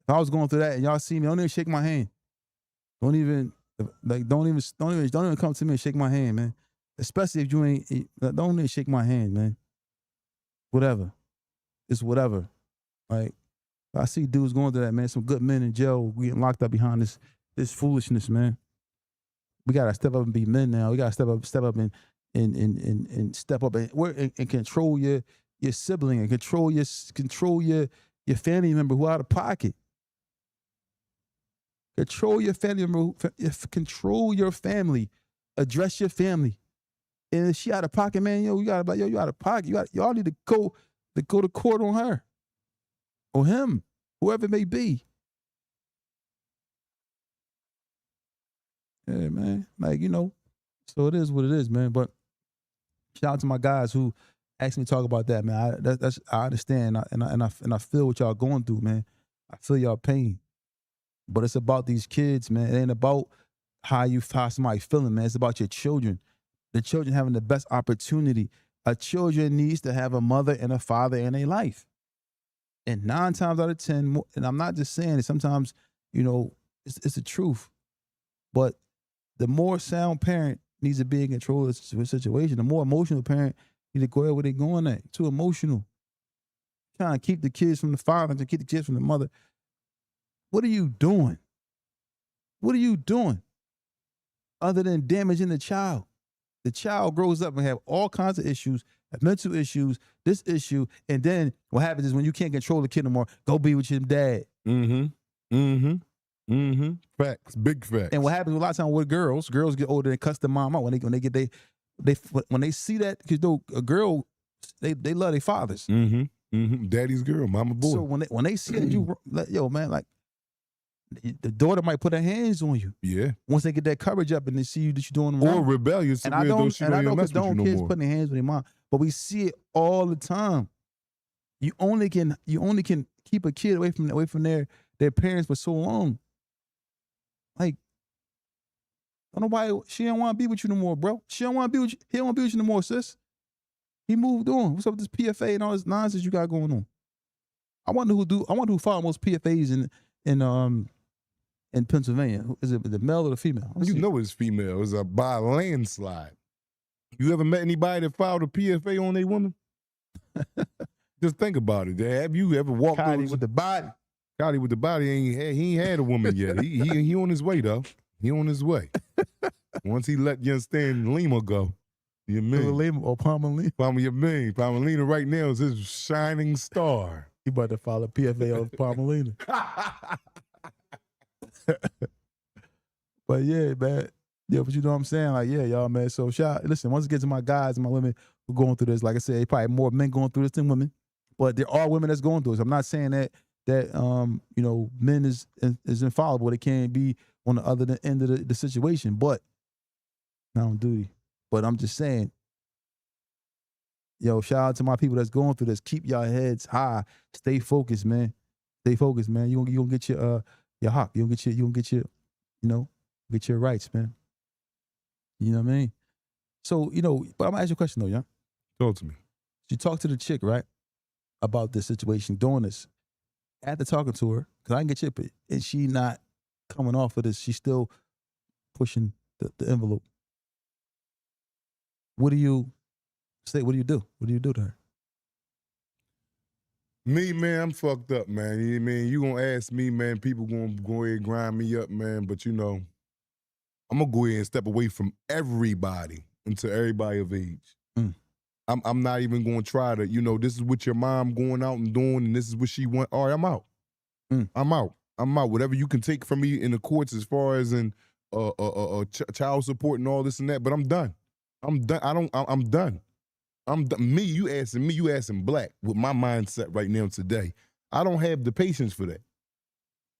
If I was going through that and y'all see me, don't even shake my hand. Don't even come to me and shake my hand, man. Especially if you don't even shake my hand, man. Whatever. It's whatever. Like, I see dudes going through that, man. Some good men in jail getting locked up behind this foolishness, man. We gotta step up and be men now. We gotta step up and step up and control your sibling and control your family member who out of pocket. Control your family member. Control your family. Address your family. And if she out of pocket, man, you out of pocket. Y'all need to go to court on her or him, whoever it may be. Yeah, man. Like, so it is what it is, man. But shout out to my guys who asked me to talk about that, man. I understand, and I feel what y'all going through, man. I feel y'all pain. But it's about these kids, man. It ain't about how somebody feeling, man. It's about your children. The children having the best opportunity. A children needs to have a mother and a father in their life. And 9 times out of 10, and I'm not just saying it, sometimes, it's the truth. But the more sound parent needs to be in control of the situation, the more emotional parent needs to go ahead where they're going at. Too emotional. Trying to keep the kids from the father, to keep the kids from the mother. What are you doing? What are you doing? Other than damaging the child. The child grows up and have all kinds of issues, mental issues, this issue, and then what happens is when you can't control the kid no more, go be with your dad. Facts, big facts. And what happens a lot of times with girls get older and cuss their mom out when they see that, because a girl, they love their fathers. Daddy's girl, mama boy. So when they see that like, the daughter might put her hands on you. Yeah. Once they get that courage up and they see you that you're doing wrong. Or rebellious. And I don't condone kids putting their hands on their mom, but we see it all the time. You only can keep a kid away from their parents for so long. Like, she don't want to be with you no more, bro. She don't want to be with you. He don't want to be with you no more, sis. He moved on. What's up with this PFA and all this nonsense you got going on? I wonder who filed most PFAs in Pennsylvania. Is it the male or the female? You know it's female. It's by a landslide. You ever met anybody that filed a PFA on a woman? Just think about it. Have you ever walked Cotty with the body? Cotty with the body, he ain't had a woman yet. He on his way, though. He on his way. Once he let you understand Lima go, you mean? Lima or Palmelina? Palmelina right now is his shining star. He about to file a PFA on Palmelina. But yeah, man. Yeah, but you know what I'm saying? Like, yeah, y'all, man. So listen, once it gets to my guys and my women who are going through this, like I said, probably more men going through this than women. But there are women that's going through this. I'm not saying that you know, men is infallible. They can't be on the other end of the situation, but not on duty. But I'm just saying, yo, shout out to my people that's going through this. Keep your heads high. Stay focused, man. Stay focused, man. You gonna get your hawk. You gonna get your, you know, get your rights, man. You know what I mean? So, you know, but I'm gonna ask you a question though, yeah? Talk to me. You talked to the chick, right? About this situation, doing this. After talking to her, because I can get you, but is she not coming off of this? She's still pushing the envelope. What do you say? What do you do? What do you do to her? Me, man, I'm fucked up, man. You know what I mean? You gonna ask me, man, people gonna go ahead and grind me up, man, but you know, I'm gonna go ahead and step away from everybody until everybody of age. Mm. I'm not even gonna try to, you know, this is what your mom going out and doing, and this is what she want. All right, I'm out. Mm. I'm out. Whatever you can take from me in the courts as far as in child support and all this and that, but I'm done. I'm done. I'm done. I'm done. You asking Black with my mindset right now today. I don't have the patience for that.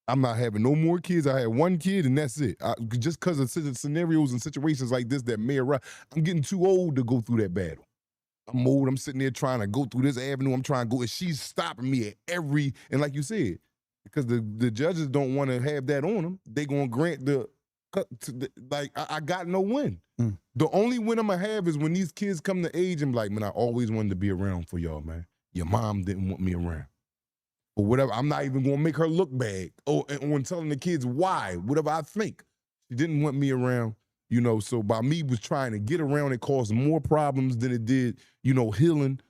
I'm not having no more kids. I had one kid and that's it. Just because of scenarios and situations like this that may arise, I'm getting too old to go through that battle. I'm old. I'm sitting there trying to go through this avenue. I'm trying to go, and she's stopping me at every, and like you said, because the judges don't want to have that on them, they gonna grant I got no win. Mm. The only win I'm gonna have is when these kids come to age and like, man, I always wanted to be around for y'all, man. Your mom didn't want me around. Or whatever. I'm not even gonna make her look bad. Or on telling the kids why, whatever I think. She didn't want me around, you know, so by me was trying to get around, it caused more problems than it did, you know, healing.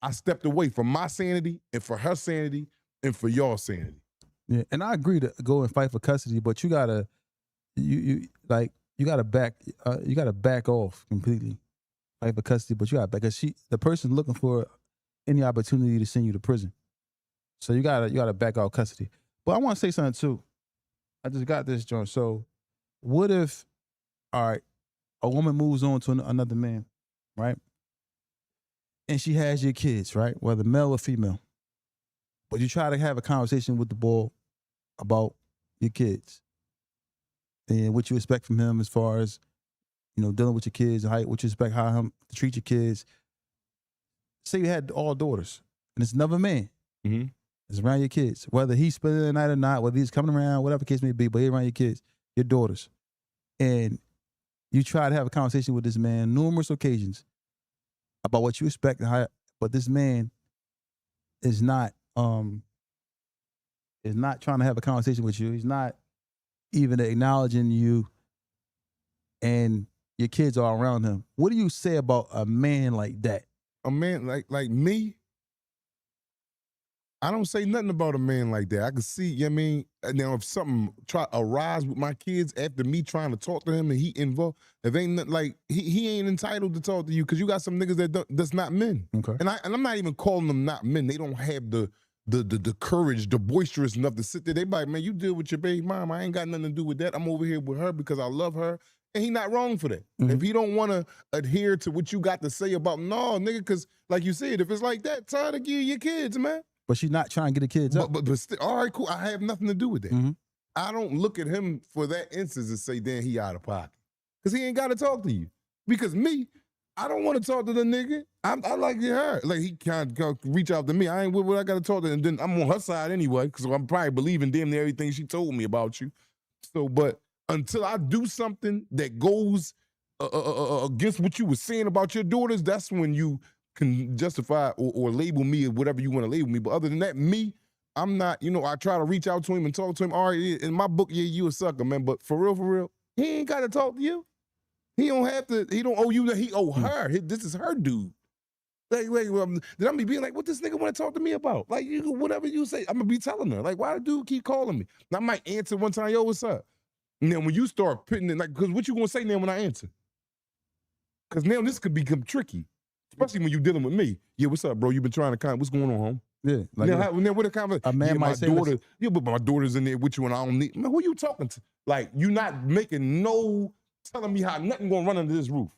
I stepped away from my sanity and for her sanity and for your sanity. Yeah, and I agree to go and fight for custody, but you gotta back off completely. Fight for custody, but you gotta back, because the person looking for any opportunity to send you to prison. So you gotta back out custody. But I want to say something too. I just got this, John. So what if, all right, a woman moves on to another man, right? And she has your kids, right? Whether male or female. But you try to have a conversation with the boy about your kids and what you expect from him as far as, you know, dealing with your kids, and what you expect how him to treat your kids. Say you had all daughters and it's another man. Mm-hmm. It's around your kids, whether he's spending the night or not, whether he's coming around, whatever the case may be, but he's around your kids, your daughters. And you try to have a conversation with this man numerous occasions about what you expect, but this man is not trying to have a conversation with you. He's not even acknowledging you, and your kids are around him. What do you say about a man like that? A man like me? I don't say nothing about a man like that. I can see, you know what I mean? Now, if something arise with my kids after me trying to talk to him and he involved, if ain't nothing like, he ain't entitled to talk to you because you got some niggas that's not men. Okay. And I'm not even calling them not men. They don't have the courage, the boisterous enough to sit there. They be like, man, you deal with your baby mom. I ain't got nothing to do with that. I'm over here with her because I love her. And he not wrong for that. Mm-hmm. If he don't want to adhere to what you got to say about, no, nigga, because like you said, if it's like that, time to give your kids, man. But she's not trying to get the kids up. But still, all right, cool. I have nothing to do with that. Mm-hmm. I don't look at him for that instance and say, damn, he out of pocket. Because he ain't got to talk to you. Because me, I don't want to talk to the nigga. I like her. Like, he can't reach out to me. I ain't what I got to talk to. And then I'm on her side anyway, because I'm probably believing damn near everything she told me about you. So, but until I do something that goes against what you were saying about your daughters, that's when you can justify or label me or whatever you want to label me. But other than that, me, I'm not, you know, I try to reach out to him and talk to him. All right, in my book, yeah, you a sucker, man. But for real, he ain't got to talk to you. He don't have to, he don't owe you that, he owe her. This is her dude. Like, then I'm be being like, what this nigga want to talk to me about? Like, you whatever you say, I'm going to be telling her. Like, why the dude keep calling me? And I might answer one time, yo, what's up? And then when you start putting it, like, because what you going to say now when I answer? Because now this could become tricky. Especially when you dealing with me. Yeah, what's up, bro? You been trying to what's going on, home? Yeah, like now what a conversation. a man might say, daughter, yeah, but my daughter's in there with you and I don't need. Man, who you talking to? Like, you not making telling me how nothing gonna run under this roof.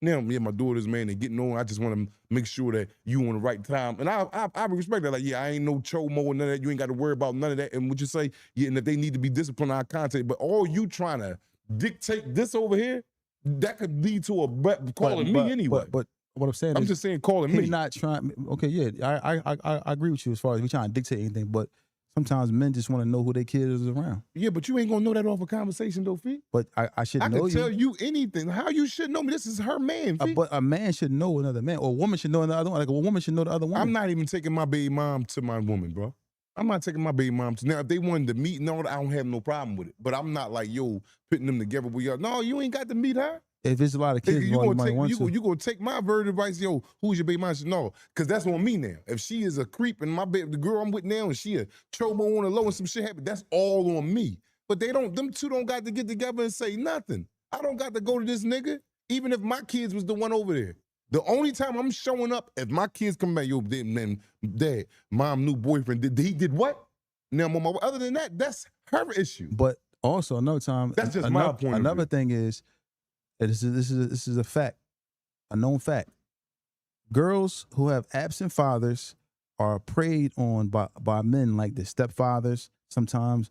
Now, yeah, my daughter's, man, and getting on. I just want to make sure that you on the right time. And I respect that. Like, yeah, I ain't no chomo and none of that. You ain't got to worry about none of that. And what you say, yeah, and that they need to be disciplined on our content. But all you trying to dictate this over here, that could lead to calling me anyway. But what I'm saying I'm is, just saying calling me. not trying. Okay, yeah, I agree with you as far as we trying to dictate anything. But sometimes men just want to know who their kid is around. Yeah, but you ain't gonna know that off a conversation though, Fee. But I should know you. I can tell you anything. How you should know me? This is her man, Fee. But a man should know another man, or a woman should know another one. Like a woman should know the other woman. I'm not even taking my baby mom to my woman, bro. I'm not taking my baby mom to. Now, if they wanted to meet and all that, I don't have no problem with it. But I'm not like, yo, putting them together with y'all. No, you ain't got to meet her. If there's a lot of kids, you gonna take my bird advice, yo, who's your baby mom? No, because that's on me now. If she is a creep and the girl I'm with now, and she a chobo on the low and some shit happen, that's all on me. But them two don't got to get together and say nothing. I don't got to go to this nigga, even if my kids was the one over there. The only time I'm showing up, if my kids come back, yo, dad, mom, new boyfriend, he did what? Now, mama, other than that, that's her issue. But also another time, that's just my point. Another thing is, this is a fact, a known fact. Girls who have absent fathers are preyed on by men like the stepfathers sometimes,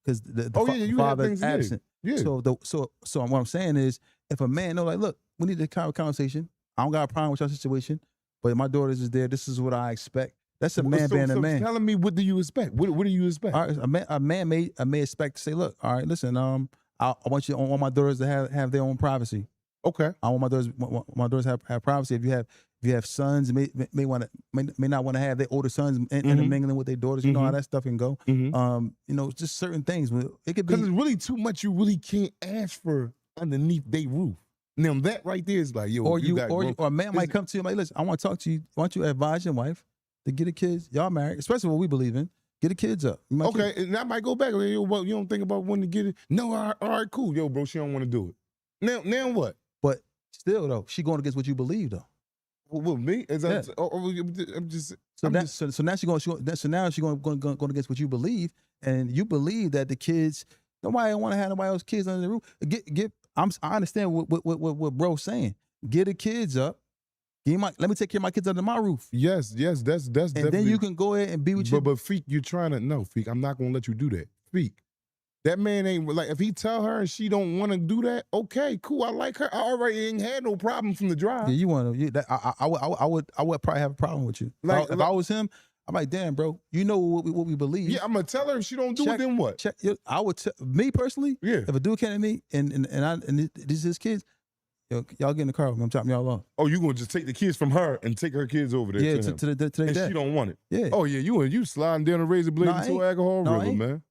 because the father is absent. Yeah. So what I'm saying is, if a man know, like, look, we need to have a conversation. I don't got a problem with your situation, but my daughter's is there. This is what I expect. That's a man being a man. Telling me, what do you expect? What do you expect? All right, a man may expect to say, look, all right, listen, I want my daughters to have their own privacy. Okay. I want my daughters have privacy. If you have sons, may not want to have their older sons intermingling with their daughters. You know how that stuff can go. Just certain things. It could be, because it's really too much. You really can't ask for underneath their roof. Now that right there is like, yo, or a man might come to you like, listen, I want to talk to you. Why don't you advise your wife to get the kids? Y'all married, especially what we believe in. Get the kids up. Okay, and that might go back. Like, yo, well, you don't think about wanting to get it? No, all right, cool. Yo, bro, she don't want to do it. Now what? But still, though, she going against what you believe, though. Well, me? Is that? So now she going against what you believe, and you believe that the kids, nobody want to have nobody else's kids under the roof. I understand what bro's saying. Get the kids up. Let me take care of my kids under my roof. Yes, that's and definitely. Then you can go ahead and be with you. But Feek, you're trying to Feek. I'm not gonna let you do that, Feek. That man ain't like, if he tell her and she don't want to do that, okay, cool. I like her. I already ain't had no problem from the drive. Yeah, you want to? I would probably have a problem with you. If I was him, I'm like, damn, bro. You know what we believe. Yeah, I'm gonna tell her if she don't do it, then what? I would me personally. Yeah. If a dude came to me and this is his kids, y'all get in the car with me. I'm dropping y'all off. Oh, you gonna just take the kids from her and take her kids over there? Yeah, to their and dad. She don't want it. Yeah. Oh yeah, you sliding down a razor blade into an alcohol river, man.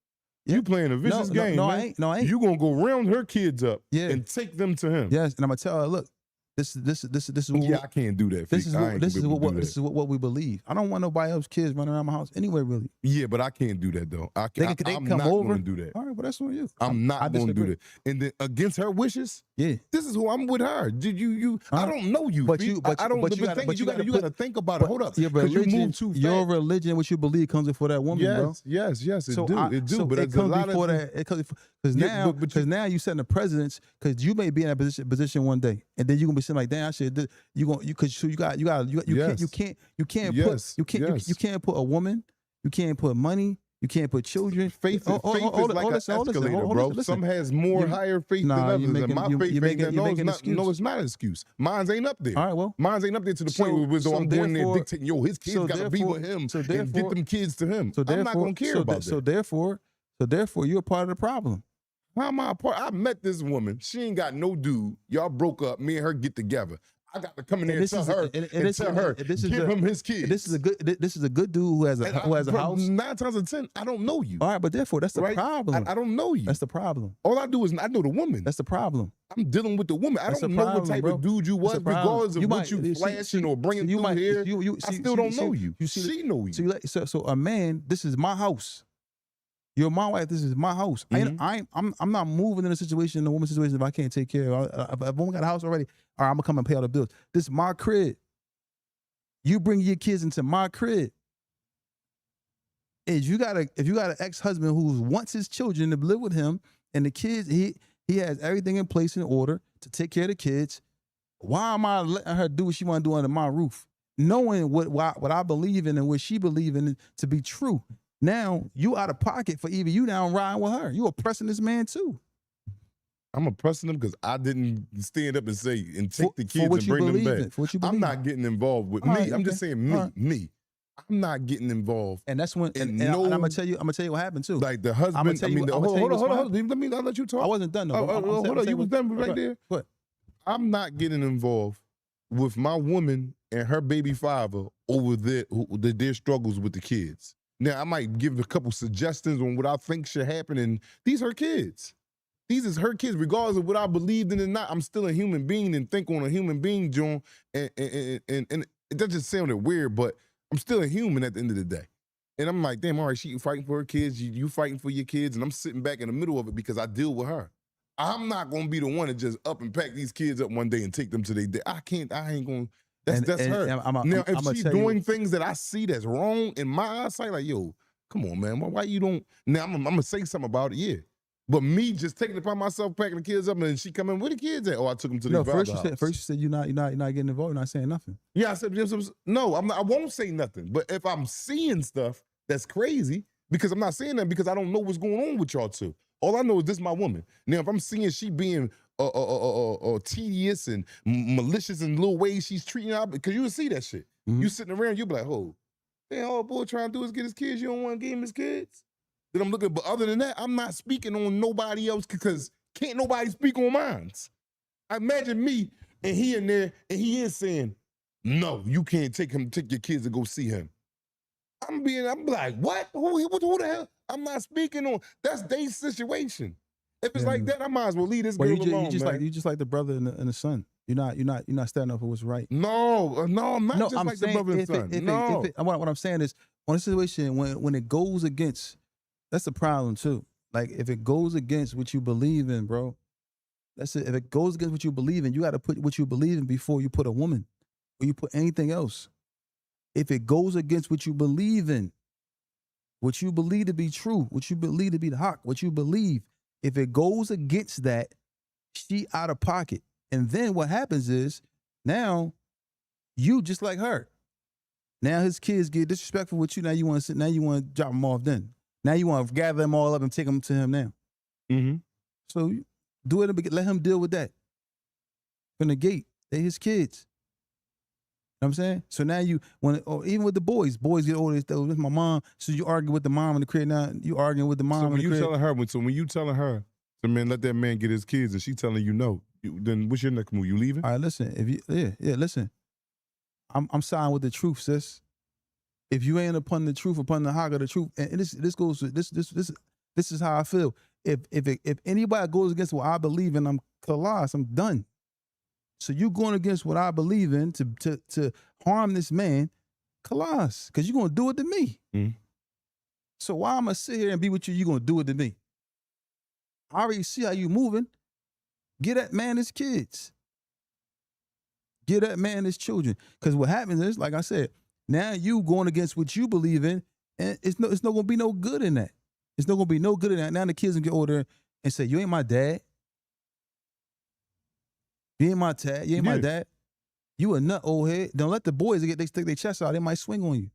Yeah. You playing a vicious game, man. I ain't. You gonna go round her kids up and take them to him. Yes, and I'm gonna tell her, look, this is what I can't do that. This is what we believe. I don't want nobody else's kids running around my house anyway, really. Yeah, but I can't do that though. They I'm come not over. Gonna do that. All right, well that's on you. I'm not going to do that. And then against her wishes, yeah, this is who I'm with her. Did you? I don't know you. But you got to think about it. Hold up, your religion, you move too fast. Your religion, what you believe, comes before that woman, bro. Yes, it do. But it comes before that. Because now you setting the precedence. Because you may be in that position one day, and then you are gonna be saying like, damn, I should. You can't put a woman, you can't put money, you can't put children. Faith is like an escalator, bro. Some has more higher faith than others, and my faith ain't. No, it's not an excuse. Mine's ain't up there. All right, well, mine's ain't up there to the point where I'm going there dictating, yo, his kids got to be with him and get them kids to him. I'm not gonna care about that. So therefore, you're a part of the problem. How am I a part? I met this woman. She ain't got no dude. Y'all broke up. Me and her get together. I got to come in there and tell her, give him his kids. This is a good dude who has a house. 9 times out of 10, I don't know you. All right, but therefore that's the problem. I don't know you. That's the problem. All I do is I know the woman. That's the problem. I'm dealing with the woman. I don't know what type of dude you was, regardless of what you flashing or bringing through here. I still don't know you. She know you. So a man, this is my house. You're my wife. This is my house. I'm not moving in a situation, in a woman's situation, if I can't take care of it. If a woman got a house already, all right, I'm gonna come and pay all the bills. This is my crib. You bring your kids into my crib. is if you got an ex-husband who wants his children to live with him and the kids, he has everything in place in order to take care of the kids. Why am I letting her do what she want to do under my roof? Knowing what I believe in and what she believe in to be true. Now you out of pocket for even you now riding with her. You oppressing this man too. I'm oppressing them because I didn't stand up and say and take the kids and bring them back. For what you believe. I'm not getting involved with me. I'm just saying me. I'm not getting involved. And that's when and I'm gonna tell you what happened too. Like the husband. Hold on. Let me let you talk. I wasn't done though. Hold on. You was done right there. What? I'm not getting involved with my woman and her baby father over their struggles with the kids. Now I might give a couple suggestions on what I think should happen, and these are her kids. These is her kids, regardless of what I believed in or not. I'm still a human being and think on a human being, John. And it does just sound weird, but I'm still a human at the end of the day. And I'm like, damn, all right, she fighting for her kids, you fighting for your kids, and I'm sitting back in the middle of it because I deal with her. I'm not gonna be the one to just up and pack these kids up one day and take them to their day. I ain't gonna. That's her. Now, if she's doing things that I see that's wrong in my eyesight, like, yo, come on, man, why you don't? Now I'm gonna say something about it, yeah. But me just taking it upon myself, packing the kids up, and she coming, where the kids at? Oh, I took them to the first you said you're not getting involved, you're not saying nothing. Yeah, I said no, I won't say nothing. But if I'm seeing stuff that's crazy, because I'm not saying that because I don't know what's going on with y'all two. All I know is this is my woman. Now, if I'm seeing she being tedious and malicious in little ways she's treating out, because you would see that shit. You sitting around, you be like, oh, damn, all boy trying to do is get his kids. You don't want to give him his kids? Then I'm looking, but other than that, I'm not speaking on nobody else because can't nobody speak on mine. I imagine me and he in there and he is saying, no, you can't take your kids to go see him. I'm like, what? Who the hell? I'm not speaking on, that's their situation. If it's like that, I might as well leave this girl alone, man. You just like the brother and the son. You're not standing up for what's right. No, I'm not just like the brother and son. What I'm saying is, on a situation when it goes against, that's the problem too. Like if it goes against what you believe in, bro, that's it. If it goes against what you believe in, you got to put what you believe in before you put a woman or you put anything else. If it goes against what you believe in, what you believe to be true, what you believe to be the haq, what you believe, if it goes against that, she out of pocket. And then what happens is now you just like her. Now his kids get disrespectful with you. Now you want to drop them off then. Now you want to gather them all up and take them to him now. Mm-hmm. So do it, let him deal with that. From the gate, they're his kids. You know what I'm saying? So now even with the boys get older, with my mom, so you argue with the mom in the crib now, you arguing with the mom in the crib. When you telling her, so man, let that man get his kids, and she telling you no, then what's your next move? You leaving? All right, listen, listen. I'm siding with the truth, sis. If you ain't upon the truth, upon the hog of the truth, and this goes to this is how I feel. If anybody goes against what I believe in, I'm khalas, I'm done. So you going against what I believe in to harm this man, khalas, because you're gonna do it to me. Mm-hmm. So why I'm gonna sit here and be with you? You gonna do it to me? I already see how you moving. Get that man his kids. Get that man his children. Because what happens is, like I said, now you going against what you believe in, and it's not gonna be no good in that. It's not gonna be no good in that. Now the kids can get older and say, you ain't my dad. You ain't my dad. You ain't my dad. You a nut, old head. Don't let the boys stick their chest out. They might swing on you.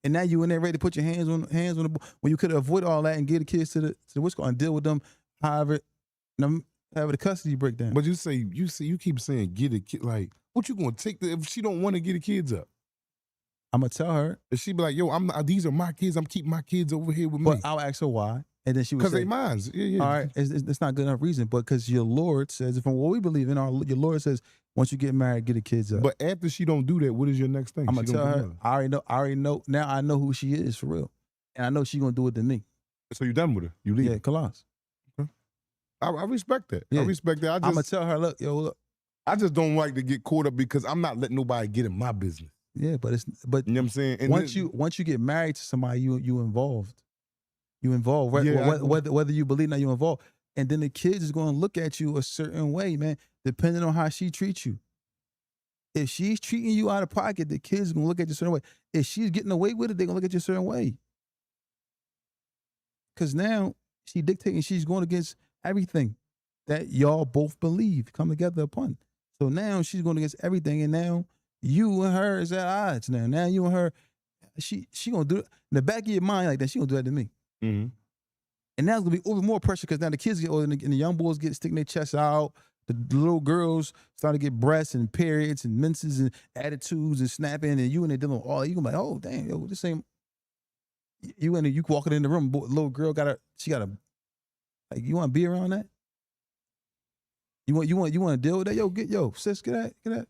And now you in there ready to put your hands on the boy when you could avoid all that and get the kids to the what's going and deal with them. However the custody breakdown. But you keep saying get a kid. Like what you gonna take if she don't want to get the kids up? I'm gonna tell her. If she be like, yo, these are my kids. I'm keeping my kids over here with me. But I'll ask her why. And then she would say, because they mines. Yeah. All right, it's not good enough reason, but because your Lord says, from what we believe in, your Lord says, once you get married, get the kids up. But after she don't do that, what is your next thing? I'm gonna tell her. I already know. Now I know who she is for real, and I know she's gonna do it to me. So you done with her? You leave? Yeah, khalas. Okay. I respect that. Yeah. I respect that. I'm gonna tell her, look. I just don't like to get caught up because I'm not letting nobody get in my business. Yeah, but you know what I'm saying. And once you get married to somebody, you involved. You involved, whether you believe or not, you involved. And then the kids is going to look at you a certain way, man, depending on how she treats you. If she's treating you out of pocket, the kids are going to look at you a certain way. If she's getting away with it, they're going to look at you a certain way. Because now she dictating, she's going against everything that y'all both believe, come together upon. So now she's going against everything, and now you and her is at odds. Now you and her, she gonna do it in the back of your mind like that. She gonna do that to me, Mm-hmm. and now it's gonna be over more pressure because now the kids get older and the young boys get sticking their chests out. The little girls start to get breasts and periods and menses and attitudes and snapping, and you and they dealing with all. You gonna be like, oh damn, yo, this ain't. You walking in the room, little girl she got a, like, you want to be around that? You want to deal with that? Sis, get that.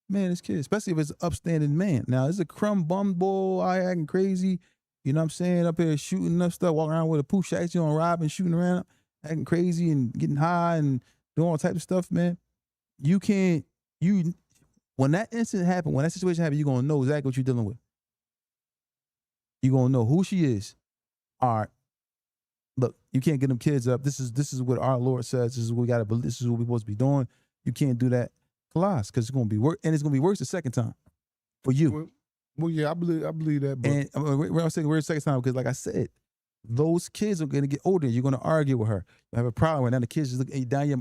Man, this kid, especially if it's an upstanding man. Now, it's a crumb bum boy, acting crazy. You know what I'm saying? Up here shooting up stuff, walking around with a pooh shack on, robbing, shooting around, acting crazy and getting high and doing all types of stuff, man. When that incident happened, when that situation happened, you're going to know exactly what you're dealing with. You're going to know who she is. All right. Look, you can't get them kids up. This is what our Lord says. This is what we got to believe. This is what we're supposed to be doing. You can't do that. Class, because it's going to be worse, and it's going to be worse the second time for you. Well, yeah, I believe that. But and I'm saying worse the second time because, like I said, those kids are going to get older. You're going to argue with her. You have a problem with now the kids just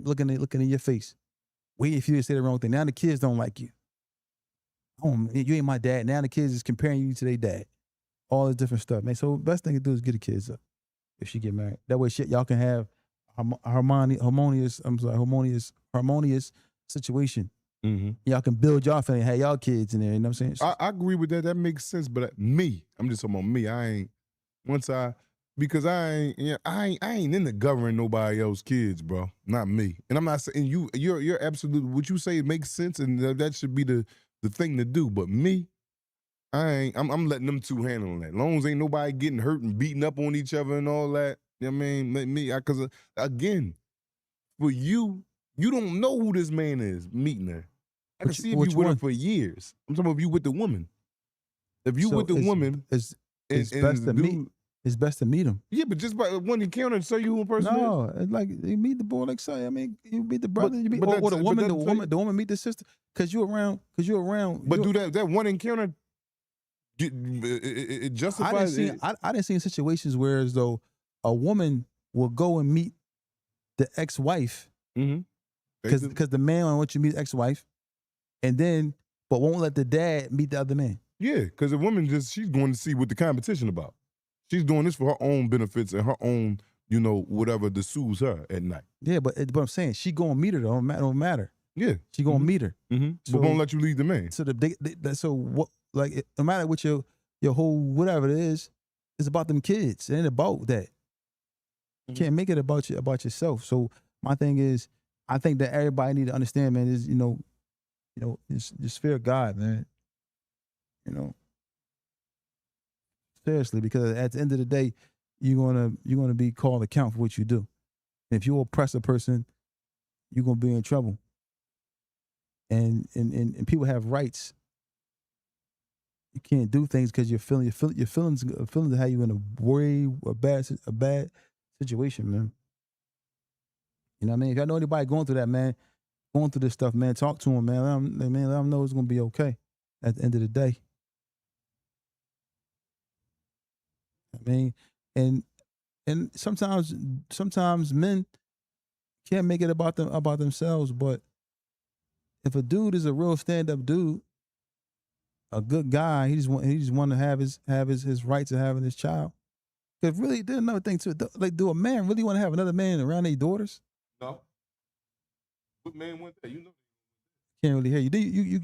looking in your face, waiting for you to say the wrong thing. Now the kids don't like you. Oh, you ain't my dad. Now the kids is comparing you to their dad. All this different stuff, man. So the best thing to do is get the kids up if she get married. That way, y'all can have harmonious situation. Mm-hmm. Y'all can build y'all family, have y'all kids in there. You know what I'm saying? I agree with that. That makes sense. But I'm just talking about me. I ain't in the governing nobody else's kids, bro. Not me. And I'm not saying you're absolutely, what you say makes sense, and that should be the thing to do. But me, I'm letting them two handle that. As long as ain't nobody getting hurt and beating up on each other and all that. You know what I mean? Because again, for you don't know who this man is meeting her. I can see if you with her for years. I'm talking about if you with the woman. If you with the woman, it's best to meet him. Yeah, but just by one encounter to show you who a person is. No, it's like you meet the boy, like say, I mean, you meet the brother, or the woman meet the sister, because you're around. But do that one encounter it justifies it? I didn't see in situations where as though a woman will go and meet the ex-wife, because the man won't want you to meet the ex-wife, and then but won't let the dad meet the other man. Yeah, because the woman she's going to see what the competition about. She's doing this for her own benefits and her own, whatever that soothes her at night. Yeah, but I'm saying she gonna meet her. Don't matter. Yeah, she gonna meet her. Mm-hmm. So, but won't let you leave the man. So so what? Like, no matter what your whole whatever it is, it's about them kids. It ain't about that. You can't make it about yourself. So my thing is, I think that everybody need to understand, man. Is just fear God, man. Seriously, because at the end of the day, you're gonna be called account for what you do. And if you oppress a person, you're gonna be in trouble. And people have rights. You can't do things because your feelings have you in a bad situation, man. You know what I mean? If y'all know anybody going through that, man, going through this stuff, man, talk to them, man. Let them know it's gonna be okay at the end of the day. I mean, and sometimes men can't make it about themselves, but if a dude is a real stand-up dude, a good guy, he just want to have his rights of having his child. Because really, there's another thing too. Like, do a man really want to have another man around their daughters? No. What man want that? Can't really hear you. Do you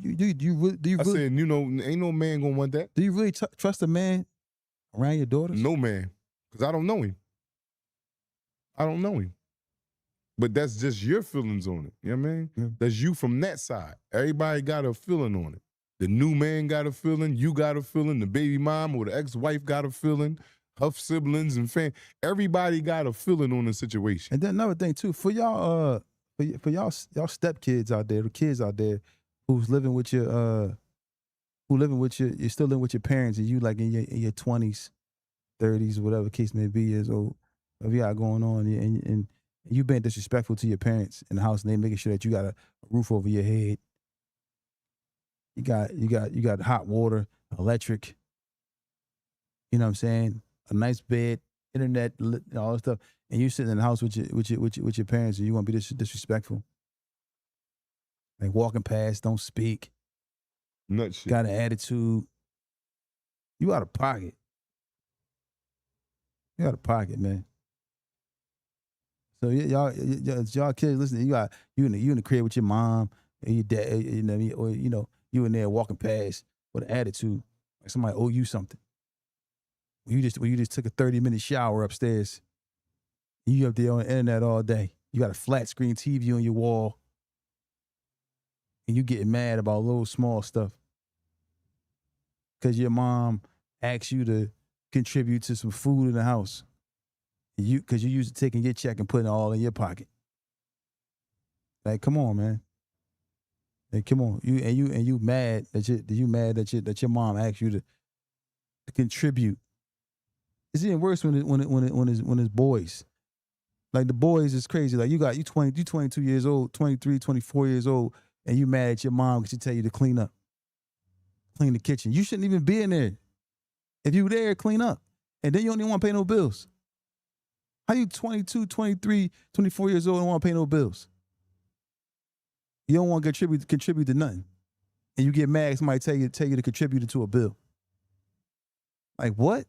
really? I said, ain't no man gonna want that. Do you really trust a man around your daughters? No man, because I don't know him. But that's just your feelings on it. You know what I mean? Yeah. That's you from that side. Everybody got a feeling on it. The new man got a feeling. You got a feeling. The baby mom or the ex-wife got a feeling. Her siblings and family. Everybody got a feeling on the situation. And then another thing too, for y'all, for y'all stepkids out there, the kids out there who's living with your, you're still living with your parents, and you like in your 20s, 30s, whatever case may be years old, if you got going on, and you being disrespectful to your parents in the house, and they making sure that you got a roof over your head, you got hot water, electric, you know what I'm saying, a nice bed, internet, all that stuff, and you sitting in the house with your parents, and you want to be disrespectful, like walking past, don't speak, Nut shit. got an attitude. You out of pocket. You out of pocket, man. So y'all kids, listen. You in the crib with your mom and your dad, you know what I mean? Or you in there walking past with an attitude, like somebody owe you something. You just took a 30-minute shower upstairs. You up there on the internet all day. You got a flat screen TV on your wall, and you getting mad about little small stuff because your mom asked you to contribute to some food in the house. Because you used to taking your check and putting it all in your pocket. Like, come on, man. Like, come on. You mad that your mom asked you to contribute. It's even worse when it's boys. Like the boys is crazy. Like you 22 years old, 23, 24 years old, and you mad at your mom because she tell you to clean the kitchen. You shouldn't even be in there. If you there, clean up. And then you don't even want to pay no bills. How you 22, 23, 24 years old and want to pay no bills? You don't want to contribute to nothing. And you get mad if somebody tell you to contribute to a bill. Like what?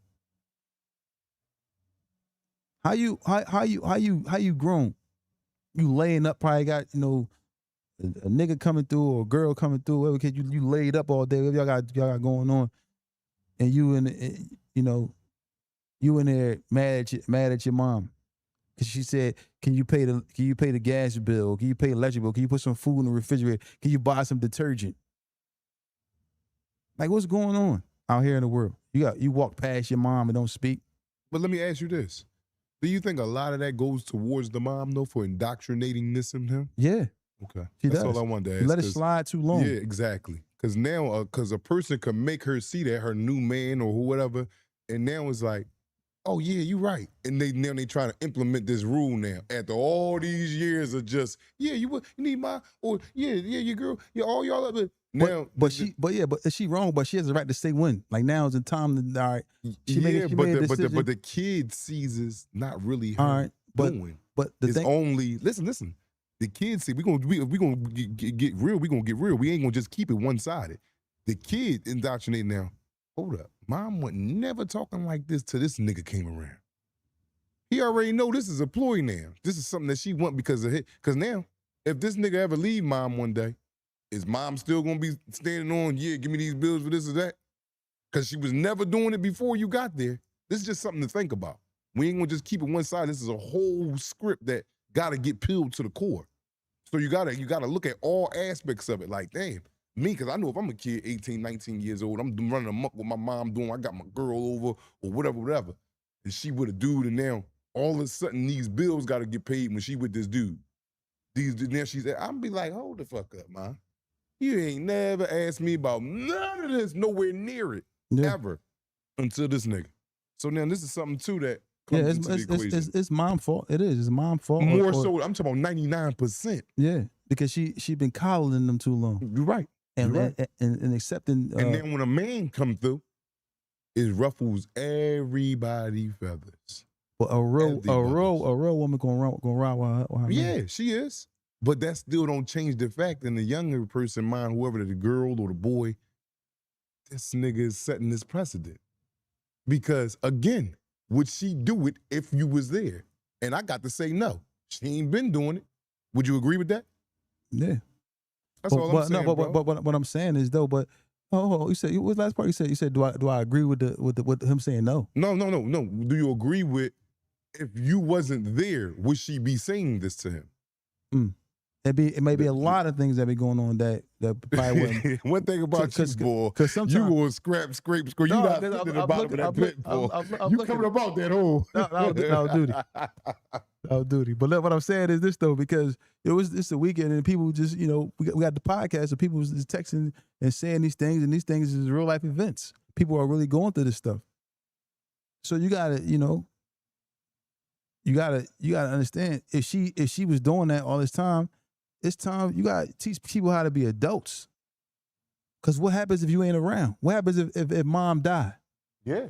How you grown? You laying up, probably got, a nigga coming through or a girl coming through, whatever kid, you laid up all day, whatever y'all got going on. And you in there mad at your mom. Cause she said, can you pay the gas bill? Can you pay the electric bill? Can you put some food in the refrigerator? Can you buy some detergent? Like what's going on out here in the world? You walk past your mom and don't speak. But let me ask you this. Do you think a lot of that goes towards the mom, though, for indoctrinating this in him? Yeah. Okay. That's all I wanted to ask. You let it slide too long. Yeah, exactly. Because now, because a person can make her see that, her new man or whatever, and now it's like, oh, yeah, you're right. And now they try to implement this rule now. After all these years of just, yeah, you need my, or yeah, your girl, yeah, all y'all up. Now, but is she wrong? But she has the right to say when. Like now is the time to, all right. But the kid sees it's not really her all right, doing. But the it's thing, only listen. The kids see we gonna get real. We gonna get real. We ain't gonna just keep it one sided. The kid indoctrinated now. Hold up, mom was never talking like this till this nigga came around. He already know this is a ploy now. This is something that she want because of it. Because now, if this nigga ever leave mom one day, is mom still gonna be standing on, yeah, give me these bills for this or that? Because she was never doing it before you got there. This is just something to think about. We ain't gonna just keep it one side. This is a whole script that gotta get peeled to the core. So you gotta look at all aspects of it. Like, damn, me, because I know if I'm a kid, 18, 19 years old, I'm running amok with my mom doing, I got my girl over or whatever. And she with a dude, and now all of a sudden these bills gotta get paid when she with this dude. Now she's, I'm be like, hold the fuck up, man. You ain't never asked me about none of this, nowhere near it, ever, until this nigga. So now this is something too that comes into the equation. It's mom's fault. It is. It's mom's fault. More so, I'm talking about 99%. Yeah, because she been coddling them too long. You're right. And accepting. And then when a man come through, it ruffles everybody's feathers. But a real woman gonna ride with her. Yeah, she is. But that still don't change the fact in the younger person mind, whoever the girl or the boy, this nigga is setting this precedent. Because again, would she do it if you was there? And I got to say no. She ain't been doing it. Would you agree with that? Yeah. That's all I'm saying. But what I'm saying is though, but you said what was the last part? You said do I agree with him saying no? No. Do you agree with if you wasn't there, would she be saying this to him? It may be a lot of things that be going on that probably wouldn't. One thing about you, boy, because sometimes you will scrape. You not sitting at the bottom of that pit, boy. You coming about that hole. No duty. But look, what I'm saying is this though, because it's a weekend and people just, we got the podcast and people was just texting and saying these things, and these things is real life events. People are really going through this stuff. So you gotta, you gotta understand if she was doing that all this time, it's time you gotta teach people how to be adults. Cause what happens if you ain't around? What happens if mom died? Yeah.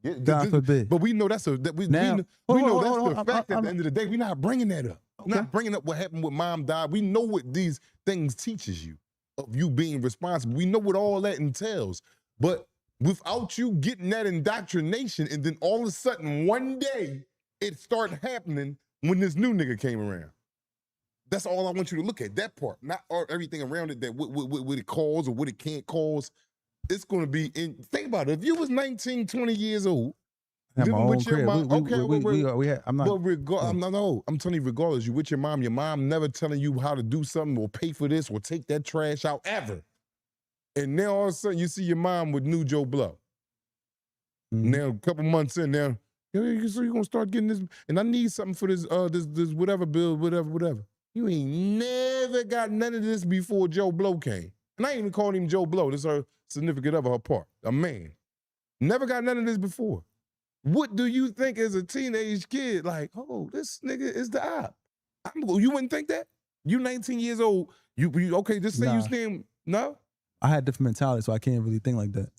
Yeah, God forbid. But we know that's a we Now- know hold that's on, the fact. At the end of the day, we're not bringing that up. Okay. Not bringing up what happened with mom died. We know what these things teaches you of you being responsible. We know what all that entails. But without you getting that indoctrination, and then all of a sudden one day it started happening when this new nigga came around. That's all I want you to look at, that part, not everything around it, that what it caused or what it can't cause. It's going to be, think about it. If you was 19, 20 years old, I have my living own with your crib. mom, I'm not. I'm telling you, regardless, you with your mom never telling you how to do something or pay for this or take that trash out ever. And now all of a sudden you see your mom with new Joe Blow. Now a couple months in now, so you're gonna start getting this, and I need something for this this whatever bill, whatever. You ain't never got none of this before Joe Blow came. And I ain't even calling him Joe Blow. This is her significant other, her part, a man. Never got none of this before. What do you think as a teenage kid? Like, oh, this nigga is the op. You wouldn't think that? You 19 years old. You okay? Just say you stand. No. I had different mentality, so I can't really think like that.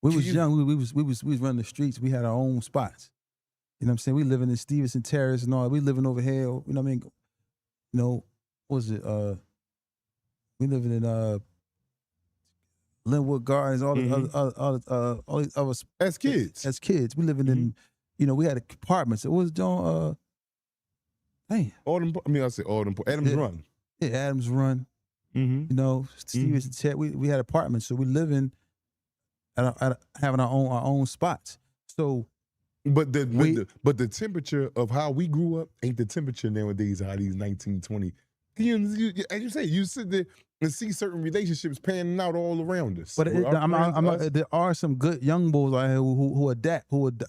We was young. We was running the streets. We had our own spots. You know what I'm saying? We living in Stevenson Terrace and all. We living over here. You know what I mean? You know, what was it? We living in Linwood Gardens, all these other as kids. As kids, we living in, you know, we had apartments. It was John. Adams Run. Yeah, Adams Run. You know, Stevenson Terrace. We had apartments, so we living having our own spots. So. But the temperature of how we grew up ain't the temperature nowadays. How these 19, 20, as you say, you sit there and see certain relationships panning out all around us. But there are some good young boys out here who adapt to it.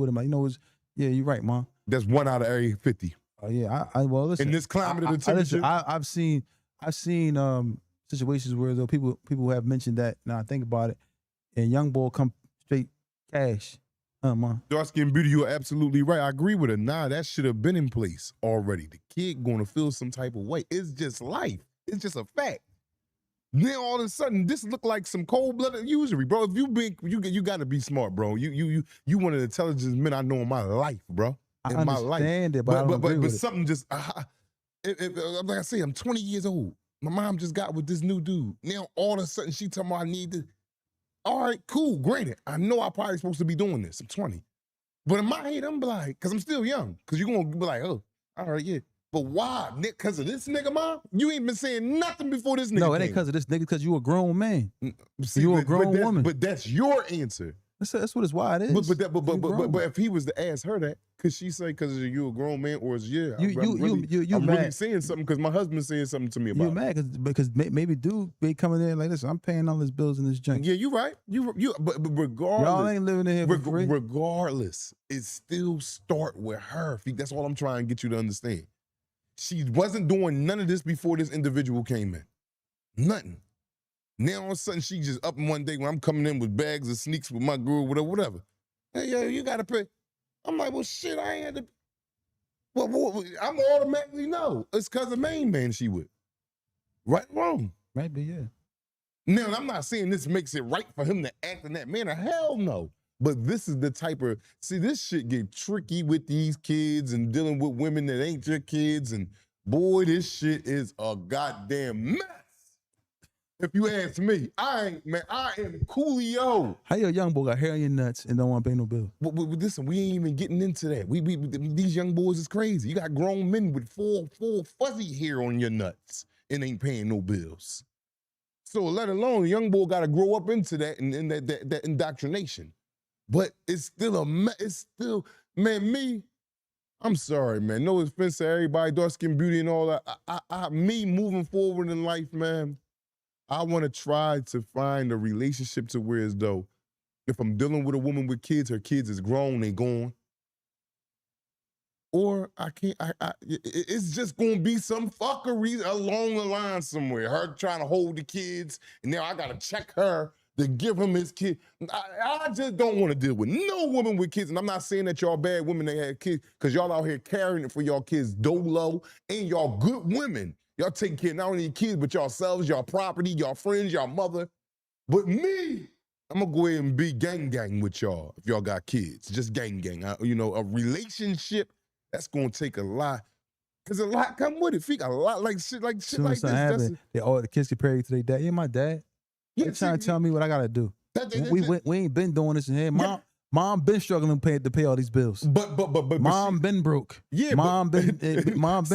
And you know, yeah, you're right, Mom. That's 1 out of every 50. Yeah, well, listen. In this climate of the temperature, I've seen situations where though people have mentioned that. Now I think about it, and young boy come straight cash. Dark skin beauty, you're absolutely right. I agree with her. Nah, that should have been in place already. The kid gonna feel some type of way. It's just life. It's just a fact. Then all of a sudden, this look like some cold-blooded usury, bro. If you gotta be smart, bro. You one of the intelligent men I know in my life, bro. I understand it, but I don't agree with something just like I say, I'm 20 years old. My mom just got with this new dude. Now all of a sudden she tell me I need to. All right, cool, granted. I know I'm probably supposed to be doing this. I'm 20. But in my head, I'm like, because I'm still young. Because you're going to be like, oh, all right, yeah. But why? Because of this nigga, Mom? You ain't been saying nothing before this nigga. No, it ain't because of this nigga, because you a grown man. See, you a grown woman. But that's your answer. That's what it's why it is. But if he was to ask her that, could she say because you a grown man, or is I'm really saying something because my husband's saying something to me about. You mad because maybe dude be coming in like this. I'm paying all his bills in this junk. Yeah, you right. But regardless, y'all ain't living in here for free. Regardless, it still start with her. That's all I'm trying to get you to understand. She wasn't doing none of this before this individual came in. Nothing. Now all of a sudden she just up one day when I'm coming in with bags of sneaks with my girl, whatever. Hey, yo, you gotta pay. I'm like, well, shit, I ain't had to. Well, I'm automatically no. It's because of main man she with. Right or wrong? Maybe, yeah. Now, I'm not saying this makes it right for him to act in that manner. Hell no. But this is the type of, see, this shit get tricky with these kids and dealing with women that ain't your kids. And boy, this shit is a goddamn mess. If you ask me, I am Coolio. How your young boy got hair in your nuts and don't want to pay no bill? But listen, we ain't even getting into that. These young boys is crazy. You got grown men with full fuzzy hair on your nuts and ain't paying no bills. So let alone a young boy got to grow up into that and that indoctrination. But it's still man, I'm sorry, man. No offense to everybody, dark skin beauty and all that. Me moving forward in life, man, I want to try to find a relationship to where as though if I'm dealing with a woman with kids, her kids is grown, they gone. Or it's just gonna be some fuckery along the line somewhere. Her trying to hold the kids, and now I gotta check her to give him his kid. I just don't want to deal with no woman with kids. And I'm not saying that y'all bad women that had kids, because y'all out here carrying it for y'all kids dolo, and y'all good women. Y'all taking care not only your kids, but yourselves, y'all property, y'all friends, y'all mother. But me, I'm gonna go ahead and be gang with y'all if y'all got kids. Just gang. You know, a relationship that's gonna take a lot. Cause a lot come with it. Feek, a lot like shit like Soon this. as something happen, the kids get married to their dad. Yeah, my dad. Yeah, They trying to tell me what I gotta do. We ain't been doing this in here. Mom been struggling to pay all these bills. But Mom been broke. Yeah, mom been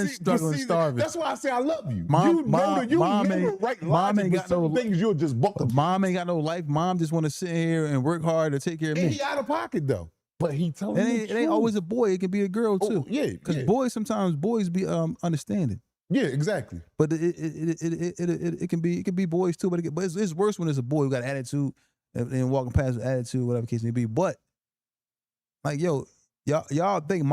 struggling, starving. That's why I say I love you. Mom never write mom ain't got no things you'll just buck up. Mom ain't got no life. Mom just want to sit here and work hard to take care of me. And he out of pocket though. But he told me it ain't always a boy. It can be a girl too. Yeah, because sometimes boys be understanding. Yeah, exactly. But it can be boys too. But it's worse when it's a boy who got attitude and walking past with attitude, whatever the case may be. But like, yo, y'all think